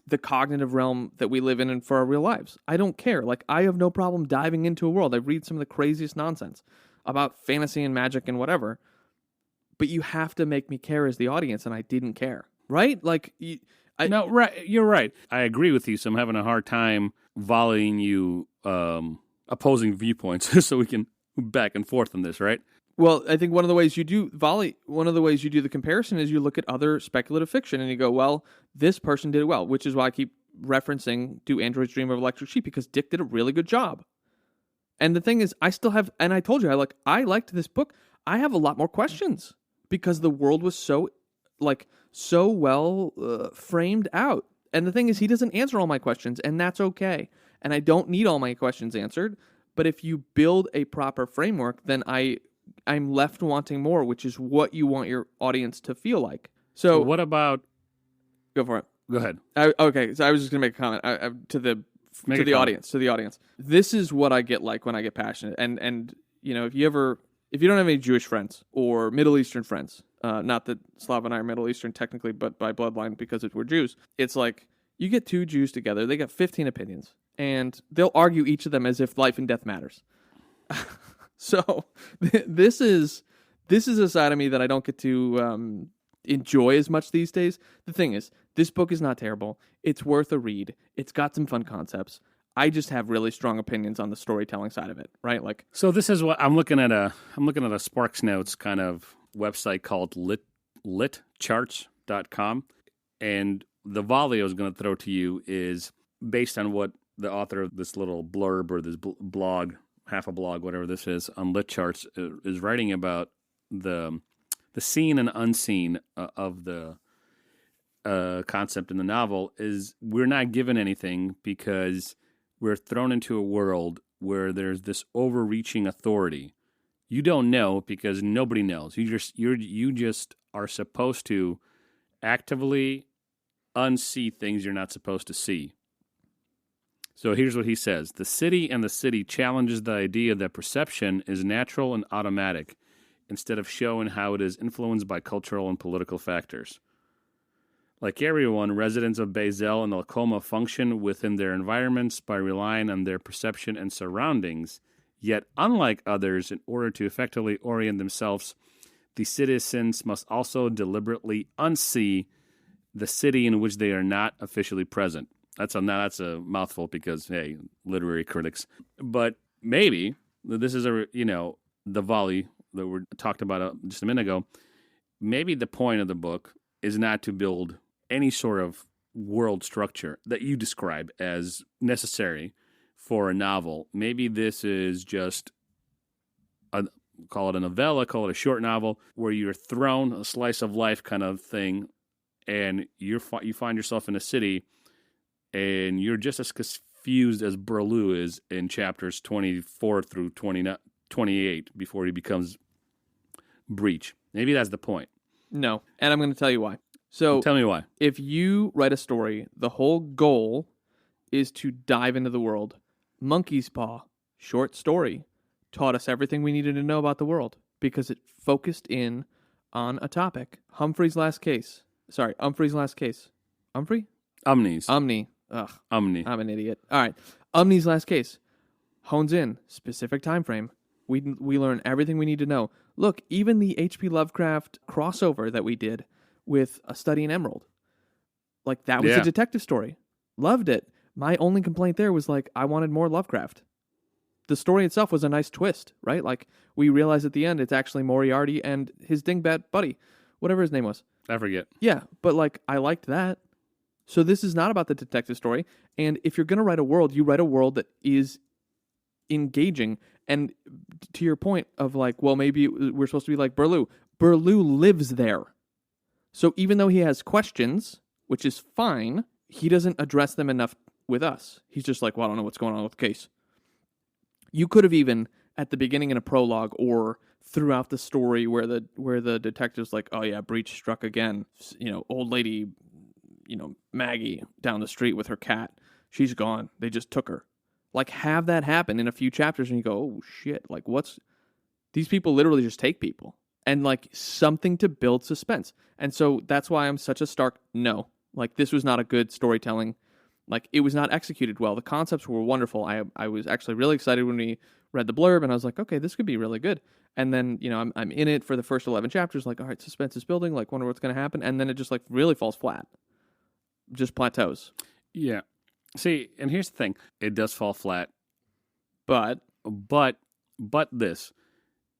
the cognitive realm that we live in and for our real lives. I don't care. Like, I have no problem diving into a world. I read some of the craziest nonsense about fantasy and magic and whatever, but you have to make me care as the audience, and I didn't care. Right? Like, no, right. You're right. I agree with you. So I'm having a hard time volleying you opposing viewpoints, so we can back and forth on this, right? Well, I think one of the ways you do the comparison is you look at other speculative fiction and you go, well, this person did it well, which is why I keep referencing Do Androids Dream of Electric Sheep, because Dick did a really good job. And the thing is, I still have, and I told you, I liked this book. I have a lot more questions because the world was so well framed out. And the thing is, he doesn't answer all my questions, and that's okay. And I don't need all my questions answered. But if you build a proper framework, then I'm left wanting more, which is what you want your audience to feel like. So what about? Go for it. Go ahead. Okay, so I was just gonna make a comment to the audience. This is what I get like when I get passionate. And you know, if you don't have any Jewish friends or Middle Eastern friends, not that Slava and I are Middle Eastern technically, but by bloodline because we're Jews, it's like you get two Jews together, they got 15 opinions, and they'll argue each of them as if life and death matters. So this is a side of me that I don't get to enjoy as much these days. The thing is, this book is not terrible. It's worth a read. It's got some fun concepts. I just have really strong opinions on the storytelling side of it, right? Like, so this is what I'm looking at a Sparks Notes kind of website called litcharts.com, and the volley I was going to throw to you is based on what the author of this little blurb or this blog, half a blog, whatever this is, on Lit Charts is writing about the seen and unseen of the concept in the novel. Is we're not given anything because we're thrown into a world where there's this overreaching authority. You don't know because nobody knows. You just are supposed to actively unsee things you're not supposed to see. So here's what he says. The city challenges the idea that perception is natural and automatic instead of showing how it is influenced by cultural and political factors. Like everyone, residents of Basel and Alcoma function within their environments by relying on their perception and surroundings. Yet, unlike others, in order to effectively orient themselves, the citizens must also deliberately unsee the city in which they are not officially present. That's a mouthful because, hey, literary critics. But maybe this is the volley that we talked about just a minute ago. Maybe the point of the book is not to build any sort of world structure that you describe as necessary for a novel. Maybe this is just call it a novella, call it a short novel, where you're thrown a slice of life kind of thing, and you find yourself in a city, and you're just as confused as Berlou is in chapters 24 through 28 before he becomes Breach. Maybe that's the point. No, and I'm going to tell you why. So tell me why. If you write a story, the whole goal is to dive into the world. Monkey's Paw, short story, taught us everything we needed to know about the world because it focused in on a topic. Humphrey's Last Case. Humphrey? Umney. Ugh. Umney. I'm an idiot. All right. Umney's Last Case hones in specific time frame. We learn everything we need to know. Look, even the H.P. Lovecraft crossover that we did with A Study in Emerald, like that was a detective story. Loved it. My only complaint there was like I wanted more Lovecraft. The story itself was a nice twist, right? Like we realize at the end it's actually Moriarty and his dingbat buddy, whatever his name was. I forget. Yeah, but like I liked that. So this is not about the detective story. And if you're going to write a world, you write a world that is engaging. And to your point of like, well, maybe we're supposed to be like Berlou. Berlou lives there. So even though he has questions, which is fine, he doesn't address them enough with us. He's just like, well, I don't know what's going on with the case. You could have even, at the beginning in a prologue or throughout the story where the detective's like, oh yeah, breach struck again. Old lady, Maggie down the street with her cat. She's gone. They just took her. Like, have that happen in a few chapters and you go, oh shit, like these people literally just take people. And like something to build suspense. And so that's why I'm such a stark no. Like, this was not a good storytelling. Like, it was not executed well. The concepts were wonderful. I was actually really excited when we read the blurb, and I was like, okay, this could be really good. And then, I'm in it for the first 11 chapters, like, all right, suspense is building, like, wonder what's going to happen. And then it just, like, really falls flat. Just plateaus. Yeah. See, and here's the thing. It does fall flat. But this.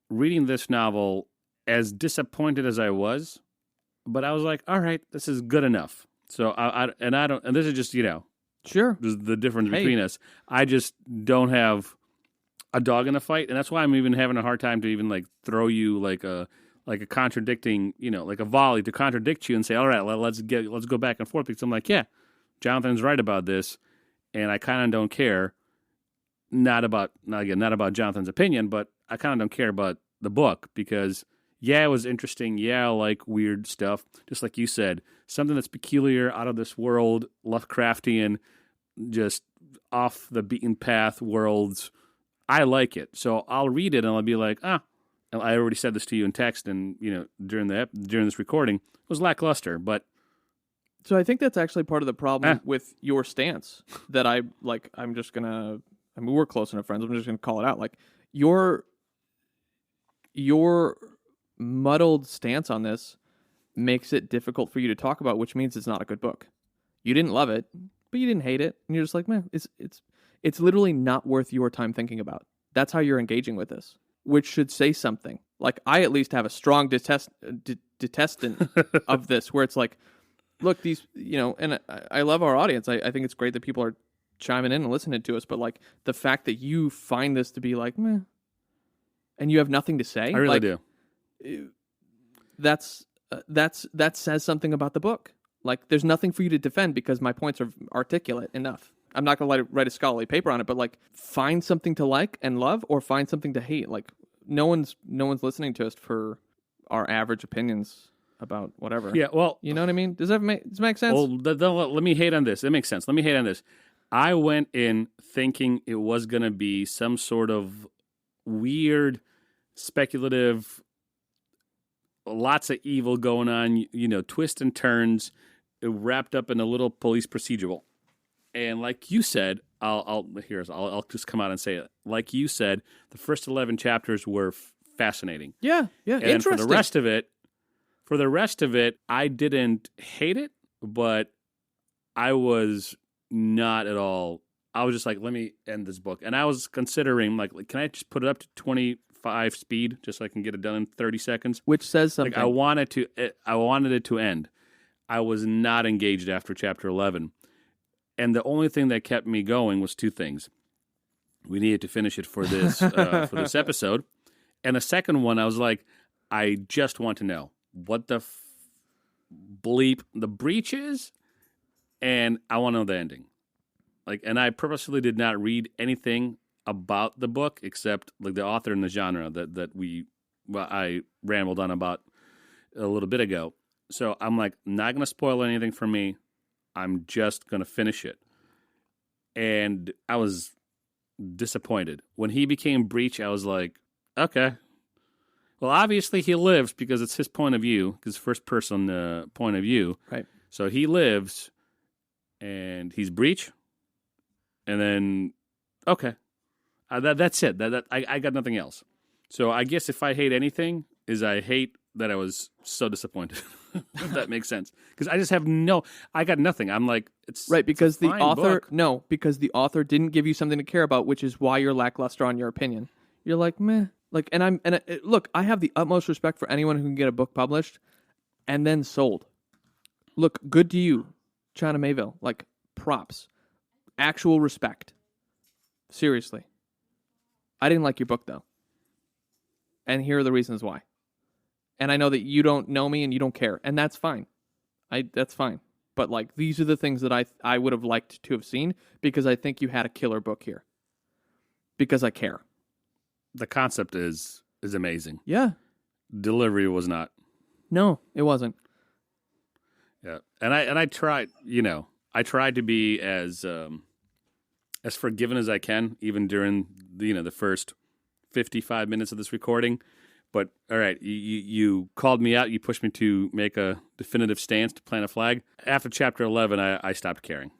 Reading this novel, as disappointed as I was, but I was like, all right, this is good enough. So and this is just, sure, the difference between us. I just don't have a dog in the fight, and that's why I'm even having a hard time to even like throw you like a contradicting, like a volley to contradict you and say, all right, let's go back and forth, because I'm like, yeah, Jonathan's right about this, and I kind of don't care. Not about Jonathan's opinion, but I kind of don't care about the book, because yeah, it was interesting. Yeah, I like weird stuff. Just like you said, something that's peculiar, out of this world, Lovecraftian, just off the beaten path worlds. I like it. So I'll read it and I'll be like, I already said this to you in text and, during this recording, it was lackluster, but. So I think that's actually part of the problem with your stance that I'm just going to, we're close enough friends. I'm just going to call it out. Like, your muddled stance on this makes it difficult for you to talk about, which means it's not a good book. You didn't love it, but you didn't hate it, and you're just like, man, it's literally not worth your time thinking about. That's how you're engaging with this, which should say something. Like, I at least have a strong detestant of this, where it's like, look, these, and I love our audience. I think it's great that people are chiming in and listening to us, but like the fact that you find this to be like, meh, and you have nothing to say. I really do. That says something about the book. Like, there's nothing for you to defend because my points are articulate enough. I'm not going to write a scholarly paper on it, but like, find something to like and love, or find something to hate. Like, no one's listening to us for our average opinions about whatever. Yeah, well, you know what I mean? Does it make sense? Well, let me hate on this. It makes sense. Let me hate on this. I went in thinking it was going to be some sort of weird, speculative, lots of evil going on, twists and turns, wrapped up in a little police procedural. And like you said, I'll just come out and say it. Like you said, the first 11 chapters were fascinating. Yeah, and interesting. For the rest of it, I didn't hate it, but I was not at all. I was just like, let me end this book. And I was considering, like can I just put it up to 25 speed just so I can get it done in 30 seconds? Which says something. Like, I wanted it to end. I was not engaged after chapter 11. And the only thing that kept me going was two things. We needed to finish it for this episode. And the second one, I was like, I just want to know what the bleep the breach is, and I want to know the ending. Like, and I purposely did not read anything about the book except like the author and the genre that I rambled on about a little bit ago. So I'm like, not going to spoil anything for me. I'm just going to finish it. And I was disappointed. When he became Breach, I was like, okay. Well, obviously he lives because it's his point of view, his first person point of view. Right. So he lives, and he's Breach. And then, okay. That's it. I got nothing else. So I guess if I hate anything, is I hate that I was so disappointed. If that makes sense. Because I just have I got nothing. I'm like, it's right, because it's a fine book. Because the author didn't give you something to care about, which is why you're lackluster on your opinion. You're like, meh. Like, look, I have the utmost respect for anyone who can get a book published and then sold. Look, good to you, China Miéville. Like, props. Actual respect. Seriously. I didn't like your book, though. And here are the reasons why. And I know that you don't know me and you don't care. And that's fine. That's fine. But, like, these are the things that I would have liked to have seen because I think you had a killer book here. Because I care. The concept is is amazing. Yeah. Delivery was not. No, it wasn't. Yeah, and I tried. I tried to be as forgiving as I can, even during the first 55 minutes of this recording. But all right, you called me out. You pushed me to make a definitive stance to plant a flag. After chapter 11, I stopped caring.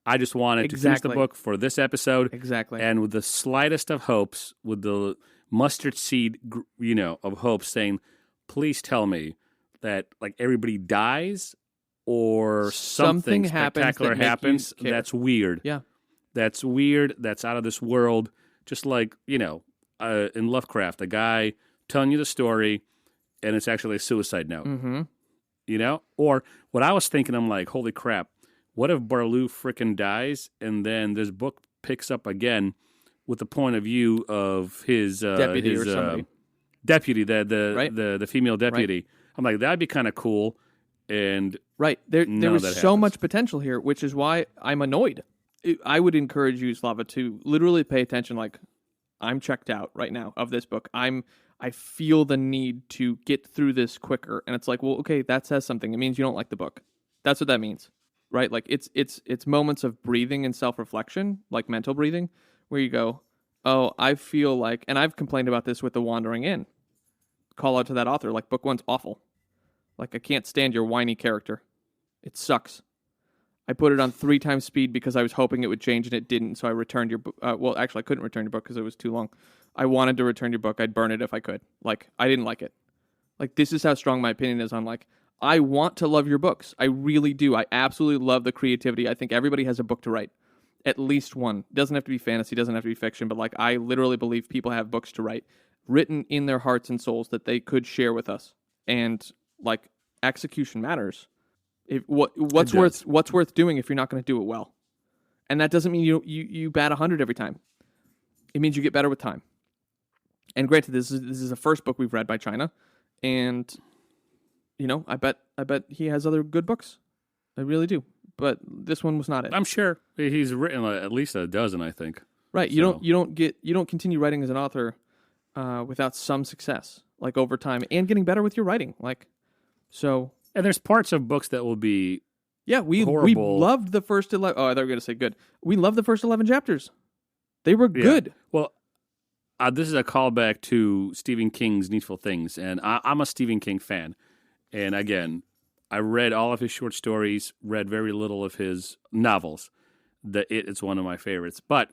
I just wanted to finish the book for this episode. Exactly. And with the slightest of hopes, with the mustard seed, of hope, saying, "Please tell me that like everybody dies or something spectacular happens. That's weird. Yeah, that's weird. That's out of this world." Just like in Lovecraft, a guy telling you the story, and it's actually a suicide note. Mm-hmm. Or what I was thinking, I'm like, holy crap, what if Barlou frickin' dies, and then this book picks up again with the point of view of his deputy or somebody. Deputy, the female deputy. Right. I'm like, that'd be kind of cool. And right, there was so happens. much potential here, which is why I'm annoyed. I would encourage you, Slava, to literally pay attention. Like, I'm checked out right now of this book. I feel the need to get through this quicker, and it's like, well, okay, that says something. It means you don't like the book. That's what that means, right? Like, it's moments of breathing and self-reflection, like mental breathing, where you go, oh, I feel like, and I've complained about this with The Wandering Inn. Call out to that author, like, book one's awful. Like, I can't stand your whiny character. It sucks. I put it on 3 times speed because I was hoping it would change, and it didn't, so I returned your book. Well, actually, I couldn't return your book because it was too long. I wanted to return your book. I'd burn it if I could. Like, I didn't like it. Like, this is how strong my opinion is on, like, I want to love your books. I really do. I absolutely love the creativity. I think everybody has a book to write. At least one. Doesn't have to be fantasy, doesn't have to be fiction, but, like, I literally believe people have books to write, written in their hearts and souls that they could share with us. And, like, execution matters. What's worth doing if you're not going to do it well? And that doesn't mean you bat 100 every time. It means you get better with time. And granted, this is the first book we've read by China, and I bet he has other good books. I really do. But this one was not it. I'm sure he's written at least a dozen, I think. Right. You don't continue writing as an author without some success, like over time, and getting better with your writing. Like, so. And there's parts of books that will be we loved the first 11. Oh, they were going to say good. We loved the first 11 chapters. They were good. Well, this is a callback to Stephen King's Needful Things, and I'm a Stephen King fan. And again, I read all of his short stories, read very little of his novels. It's one of my favorites. But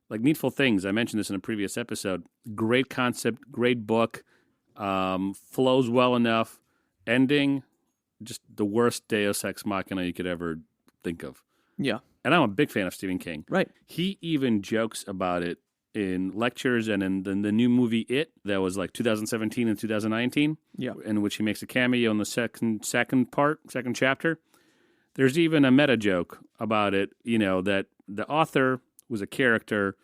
like Needful Things, I mentioned this in a previous episode. Great concept, great book, flows well enough. Ending, just the worst Deus Ex Machina you could ever think of. Yeah. And I'm a big fan of Stephen King. Right. He even jokes about it in lectures and in the new movie It that was like 2017 and 2019. Yeah. In which he makes a cameo in the second chapter. There's even a meta joke about it, that the author was a character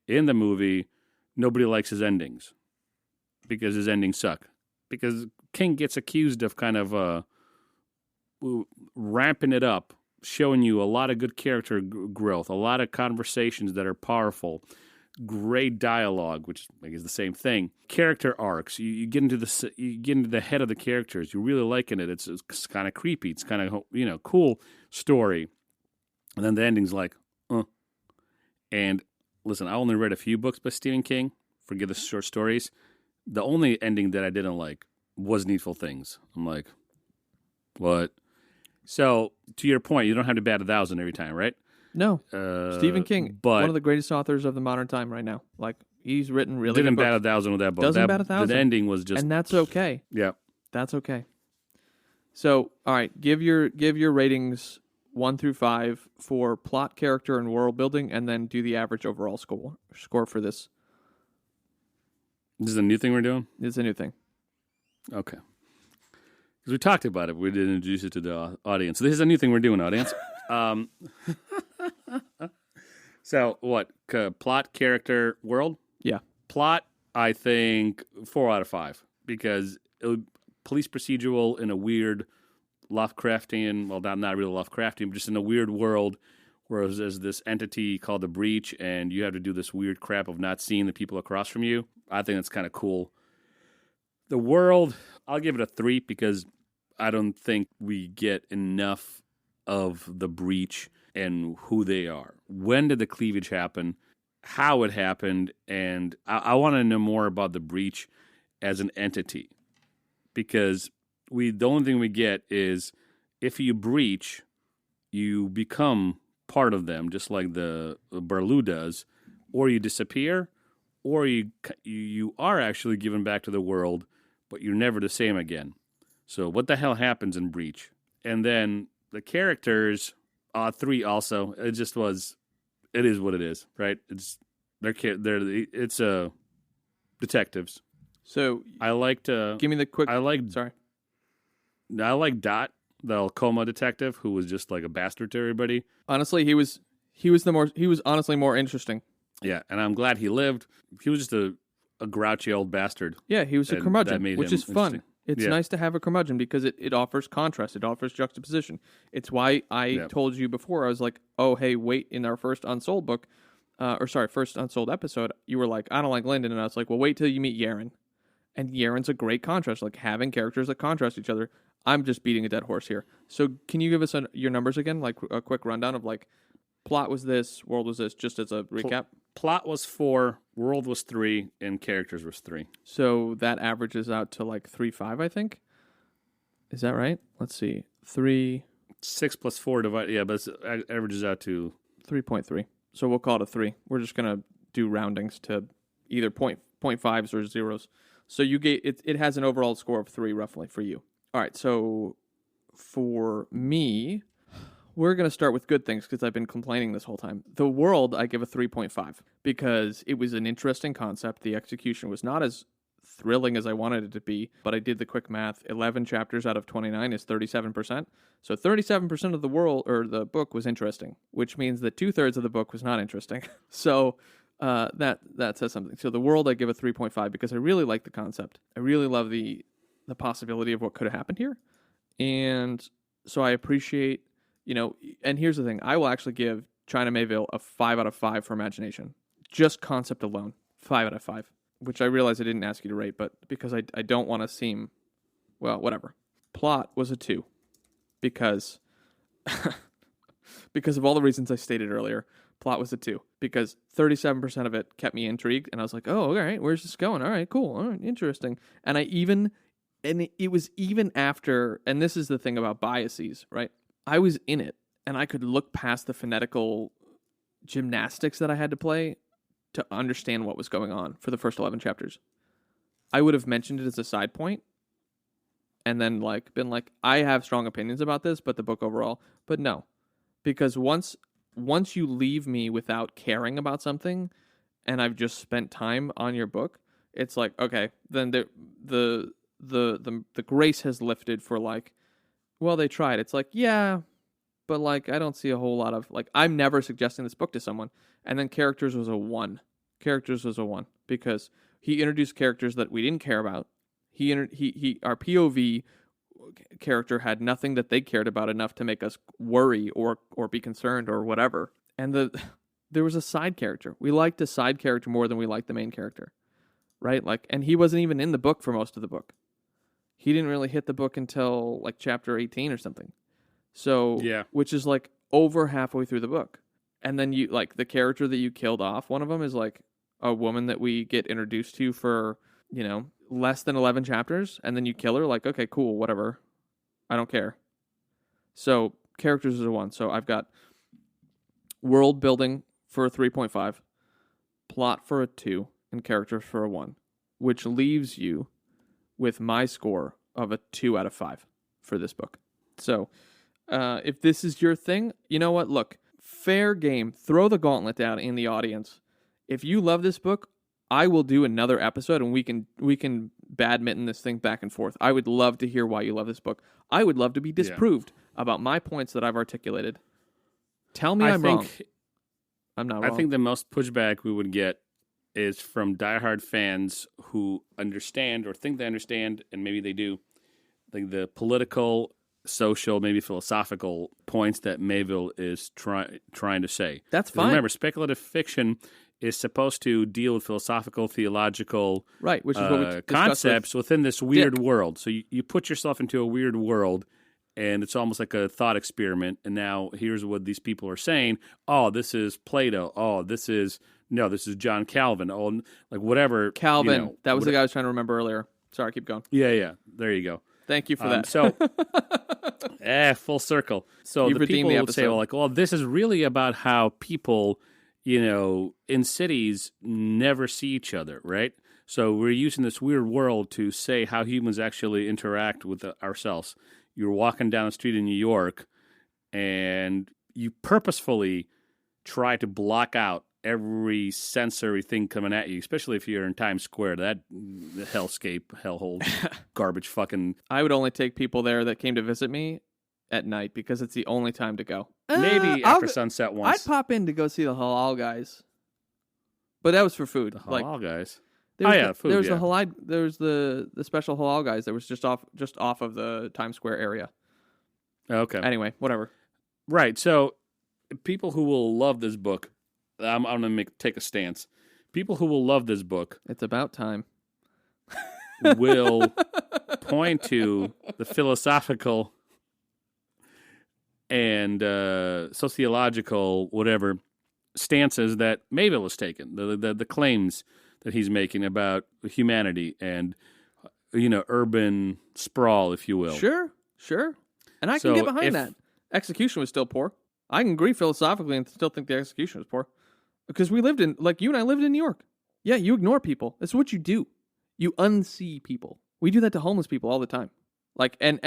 in the movie. Nobody likes his endings because his endings suck. Because King gets accused of kind of ramping it up, showing you a lot of good character growth, a lot of conversations that are powerful, great dialogue, which is the same thing. Character arcs. You get into the head of the characters. You're really liking it. It's kind of creepy. It's kind of cool story. And then the ending's like, And listen, I only read a few books by Stephen King. Forget the short stories. The only ending that I didn't like was Needful Things. I'm like, what? So, to your point, you don't have to bat 1,000 every time, right? No. Stephen King, but one of the greatest authors of the modern time right now. Like, he's written really didn't good bat books. 1,000 with that book. Doesn't bat 1,000. The ending was just... And that's okay. Yeah. That's okay. So, all right, give your ratings 1 through 5 for plot, character, and world building, and then do the average overall score for this. This is a new thing we're doing? It's a new thing. Okay. Because we talked about it, we didn't introduce it to the audience. So this is a new thing we're doing, audience. So what? Plot, character, world? Yeah. Plot, I think 4 out of 5 because police procedural in a weird Lovecraftian, well, not really Lovecraftian, but just in a weird world where there's this entity called the Breach, and you have to do this weird crap of not seeing the people across from you. I think that's kind of cool. The world, I'll give it a 3 because I don't think we get enough of the breach and who they are. When did the cleavage happen? How it happened? And I want to know more about the breach as an entity, because the only thing we get is if you breach, you become part of them, just like the Barlou does, or you disappear, or you are actually given back to the world, but you're never the same again. So what the hell happens in Breach? And then the characters, 3 also. It is what it is, right? It's detectives. So I liked. give me the quick. Sorry. I like Dot, the Alcoma detective, who was just like a bastard to everybody. Honestly, he was honestly more interesting. Yeah, and I'm glad he lived. He was just a grouchy old bastard. Yeah, he was a curmudgeon, which is fun. interesting. It's nice to have a curmudgeon because it offers contrast. It offers juxtaposition. It's why I told you before, I was like, oh, hey, wait, in our first Unsold book, first Unsold episode, you were like, I don't like Lyndon. And I was like, well, wait till you meet Yaren. And Yaren's a great contrast, like having characters that contrast each other. I'm just beating a dead horse here. So can you give us your numbers again, like a quick rundown of like, plot was this, world was this, just as a recap? Plot was 4, world was 3, and characters was 3. So that averages out to like 3.5, I think. Is that right? Let's see. 6 plus 4 divided, yeah, but it averages out to 3.3. So we'll call it a 3. We're just going to do roundings to either 0.5s or zeros. So you get it has an overall score of 3 roughly for you. All right, so for me, we're going to start with good things because I've been complaining this whole time. The world, I give a 3.5 because it was an interesting concept. The execution was not as thrilling as I wanted it to be, but I did the quick math. 11 chapters out of 29 is 37%. So 37% of the world or the book was interesting, which means that 2/3 of the book was not interesting. So that says something. So the world, I give a 3.5 because I really like the concept. I really love the possibility of what could have happened here. And so I appreciate, and here's the thing. I will actually give China Miéville a 5 out of 5 for imagination. Just concept alone. 5 out of 5. Which I realize I didn't ask you to rate, but because I don't want to seem, well, whatever. Plot was a 2. Because of all the reasons I stated earlier, plot was a 2. Because 37% of it kept me intrigued, and I was like, oh, all right, where's this going? All right, cool, all right, interesting. And it was even after, and this is the thing about biases, right? I was in it, and I could look past the phonetical gymnastics that I had to play to understand what was going on for the first 11 chapters. I would have mentioned it as a side point, and then been like, I have strong opinions about this, but the book overall, but no. Because once you leave me without caring about something, and I've just spent time on your book, it's like, okay, then the grace has lifted for well, they tried. It's like, yeah, but I don't see a whole lot of I'm never suggesting this book to someone. And then characters was a 1. Characters was a 1 because he introduced characters that we didn't care about. Our POV character had nothing that they cared about enough to make us worry or be concerned or whatever. And there was a side character. We liked the side character more than we liked the main character, right? And he wasn't even in the book for most of the book. He didn't really hit the book until chapter 18 or something. So, yeah, which is over halfway through the book. And then you the character that you killed off, one of them is a woman that we get introduced to for, less than 11 chapters. And then you kill her okay, cool, whatever. I don't care. So characters is a 1. So I've got world building for a 3.5, plot for a 2, and characters for a 1, which leaves you with my score of a 2 out of 5 for this book. So if this is your thing, you know what? Look, fair game. Throw the gauntlet down in the audience. If you love this book, I will do another episode and we can badminton this thing back and forth. I would love to hear why you love this book. I would love to be disproved about my points that I've articulated. Tell me I'm wrong. I'm not wrong. I think the most pushback we would get is from diehard fans who understand or think they understand, and maybe they do, the political, social, maybe philosophical points that Mieville is trying to say. That's fine. Remember, speculative fiction is supposed to deal with philosophical, theological Right, which is what we discussed concepts with within this weird Dick. world. So you put yourself into a weird world, and it's almost like a thought experiment. And now here's what these people are saying. Oh, this is Plato. Oh, this is John Calvin. Oh, like whatever. Calvin. That was the whatever. guy I was trying to remember earlier. Sorry, keep going. Yeah. There you go. Thank you for that. So, full circle. So You've the people redeemed the would say, episode. well, this is really about how people, in cities never see each other, right? So we're using this weird world to say how humans actually interact with ourselves. You're walking down the street in New York, and you purposefully try to block out every sensory thing coming at you, especially if you're in Times Square. That hellhole, garbage fucking... I would only take people there that came to visit me at night because it's the only time to go. Maybe after sunset once. I'd pop in to go see the halal guys, but that was for food. The halal guys. There was food. There was the halal. There was the special halal guys that was just off of the Times Square area. Okay. Anyway, whatever. Right. So people who will love this book, I'm going to take a stance. People who will love this book It's about time. will point to the philosophical and sociological whatever stances that Mieville has taken, the claims that he's making about humanity and urban sprawl, if you will. Sure. And I can So get behind if- that. Execution was still poor. I can agree philosophically and still think the execution was poor. Because we lived in, like you and I lived in New York. Yeah, you ignore people. That's what you do. You unsee people. We do that to homeless people all the time. Like, and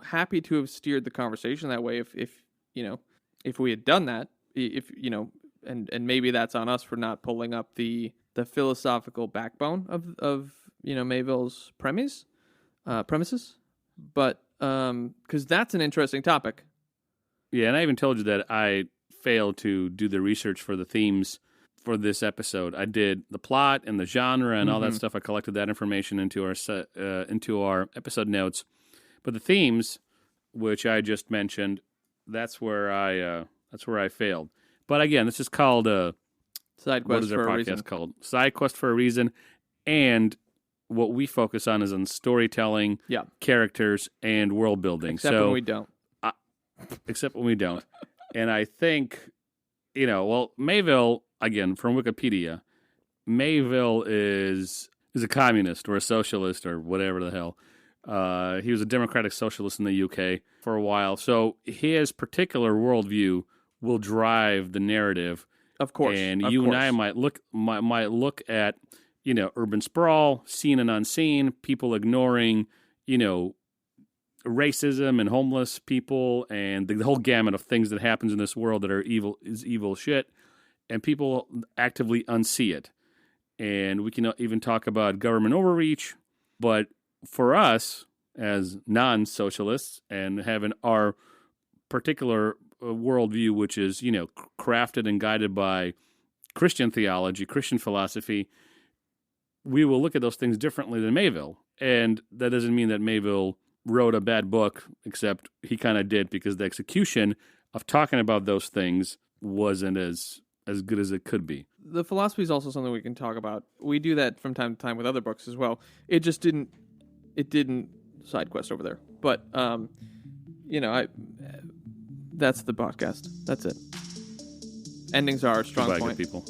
happy to have steered the conversation that way if we had done that, and maybe that's on us for not pulling up the philosophical backbone of Mieville's premises. But, because that's an interesting topic. Yeah, and I even told you that I failed to do the research for the themes for this episode. I did the plot and the genre and all that stuff. I collected that information into our episode notes. But the themes, which I just mentioned, that's where I failed. But again, this is called Side what quest is our for a podcast reason. called? Side Quest for a Reason. And what we focus on is on storytelling, Yeah. characters, and world building. Except when we don't. Except when we don't. And I think, Mieville, again, from Wikipedia, Mieville is a communist or a socialist or whatever the hell. He was a democratic socialist in the UK for a while. So his particular worldview will drive the narrative. Of course. And of you course. and I might look at, urban sprawl, seen and unseen, people ignoring, racism and homeless people and the whole gamut of things that happens in this world that are evil shit, and people actively unsee it. And we can even talk about government overreach, but for us as non-socialists and having our particular worldview, which is, crafted and guided by Christian theology, Christian philosophy, we will look at those things differently than Mieville. And that doesn't mean that Mieville wrote a bad book, except he kind of did, because the execution of talking about those things wasn't as good as it could be. The philosophy is also something we can talk about. We do that from time to time with other books as well. It just didn't side quest over there. But that's the podcast. That's it. Endings are a strong Goodbye, point. good people.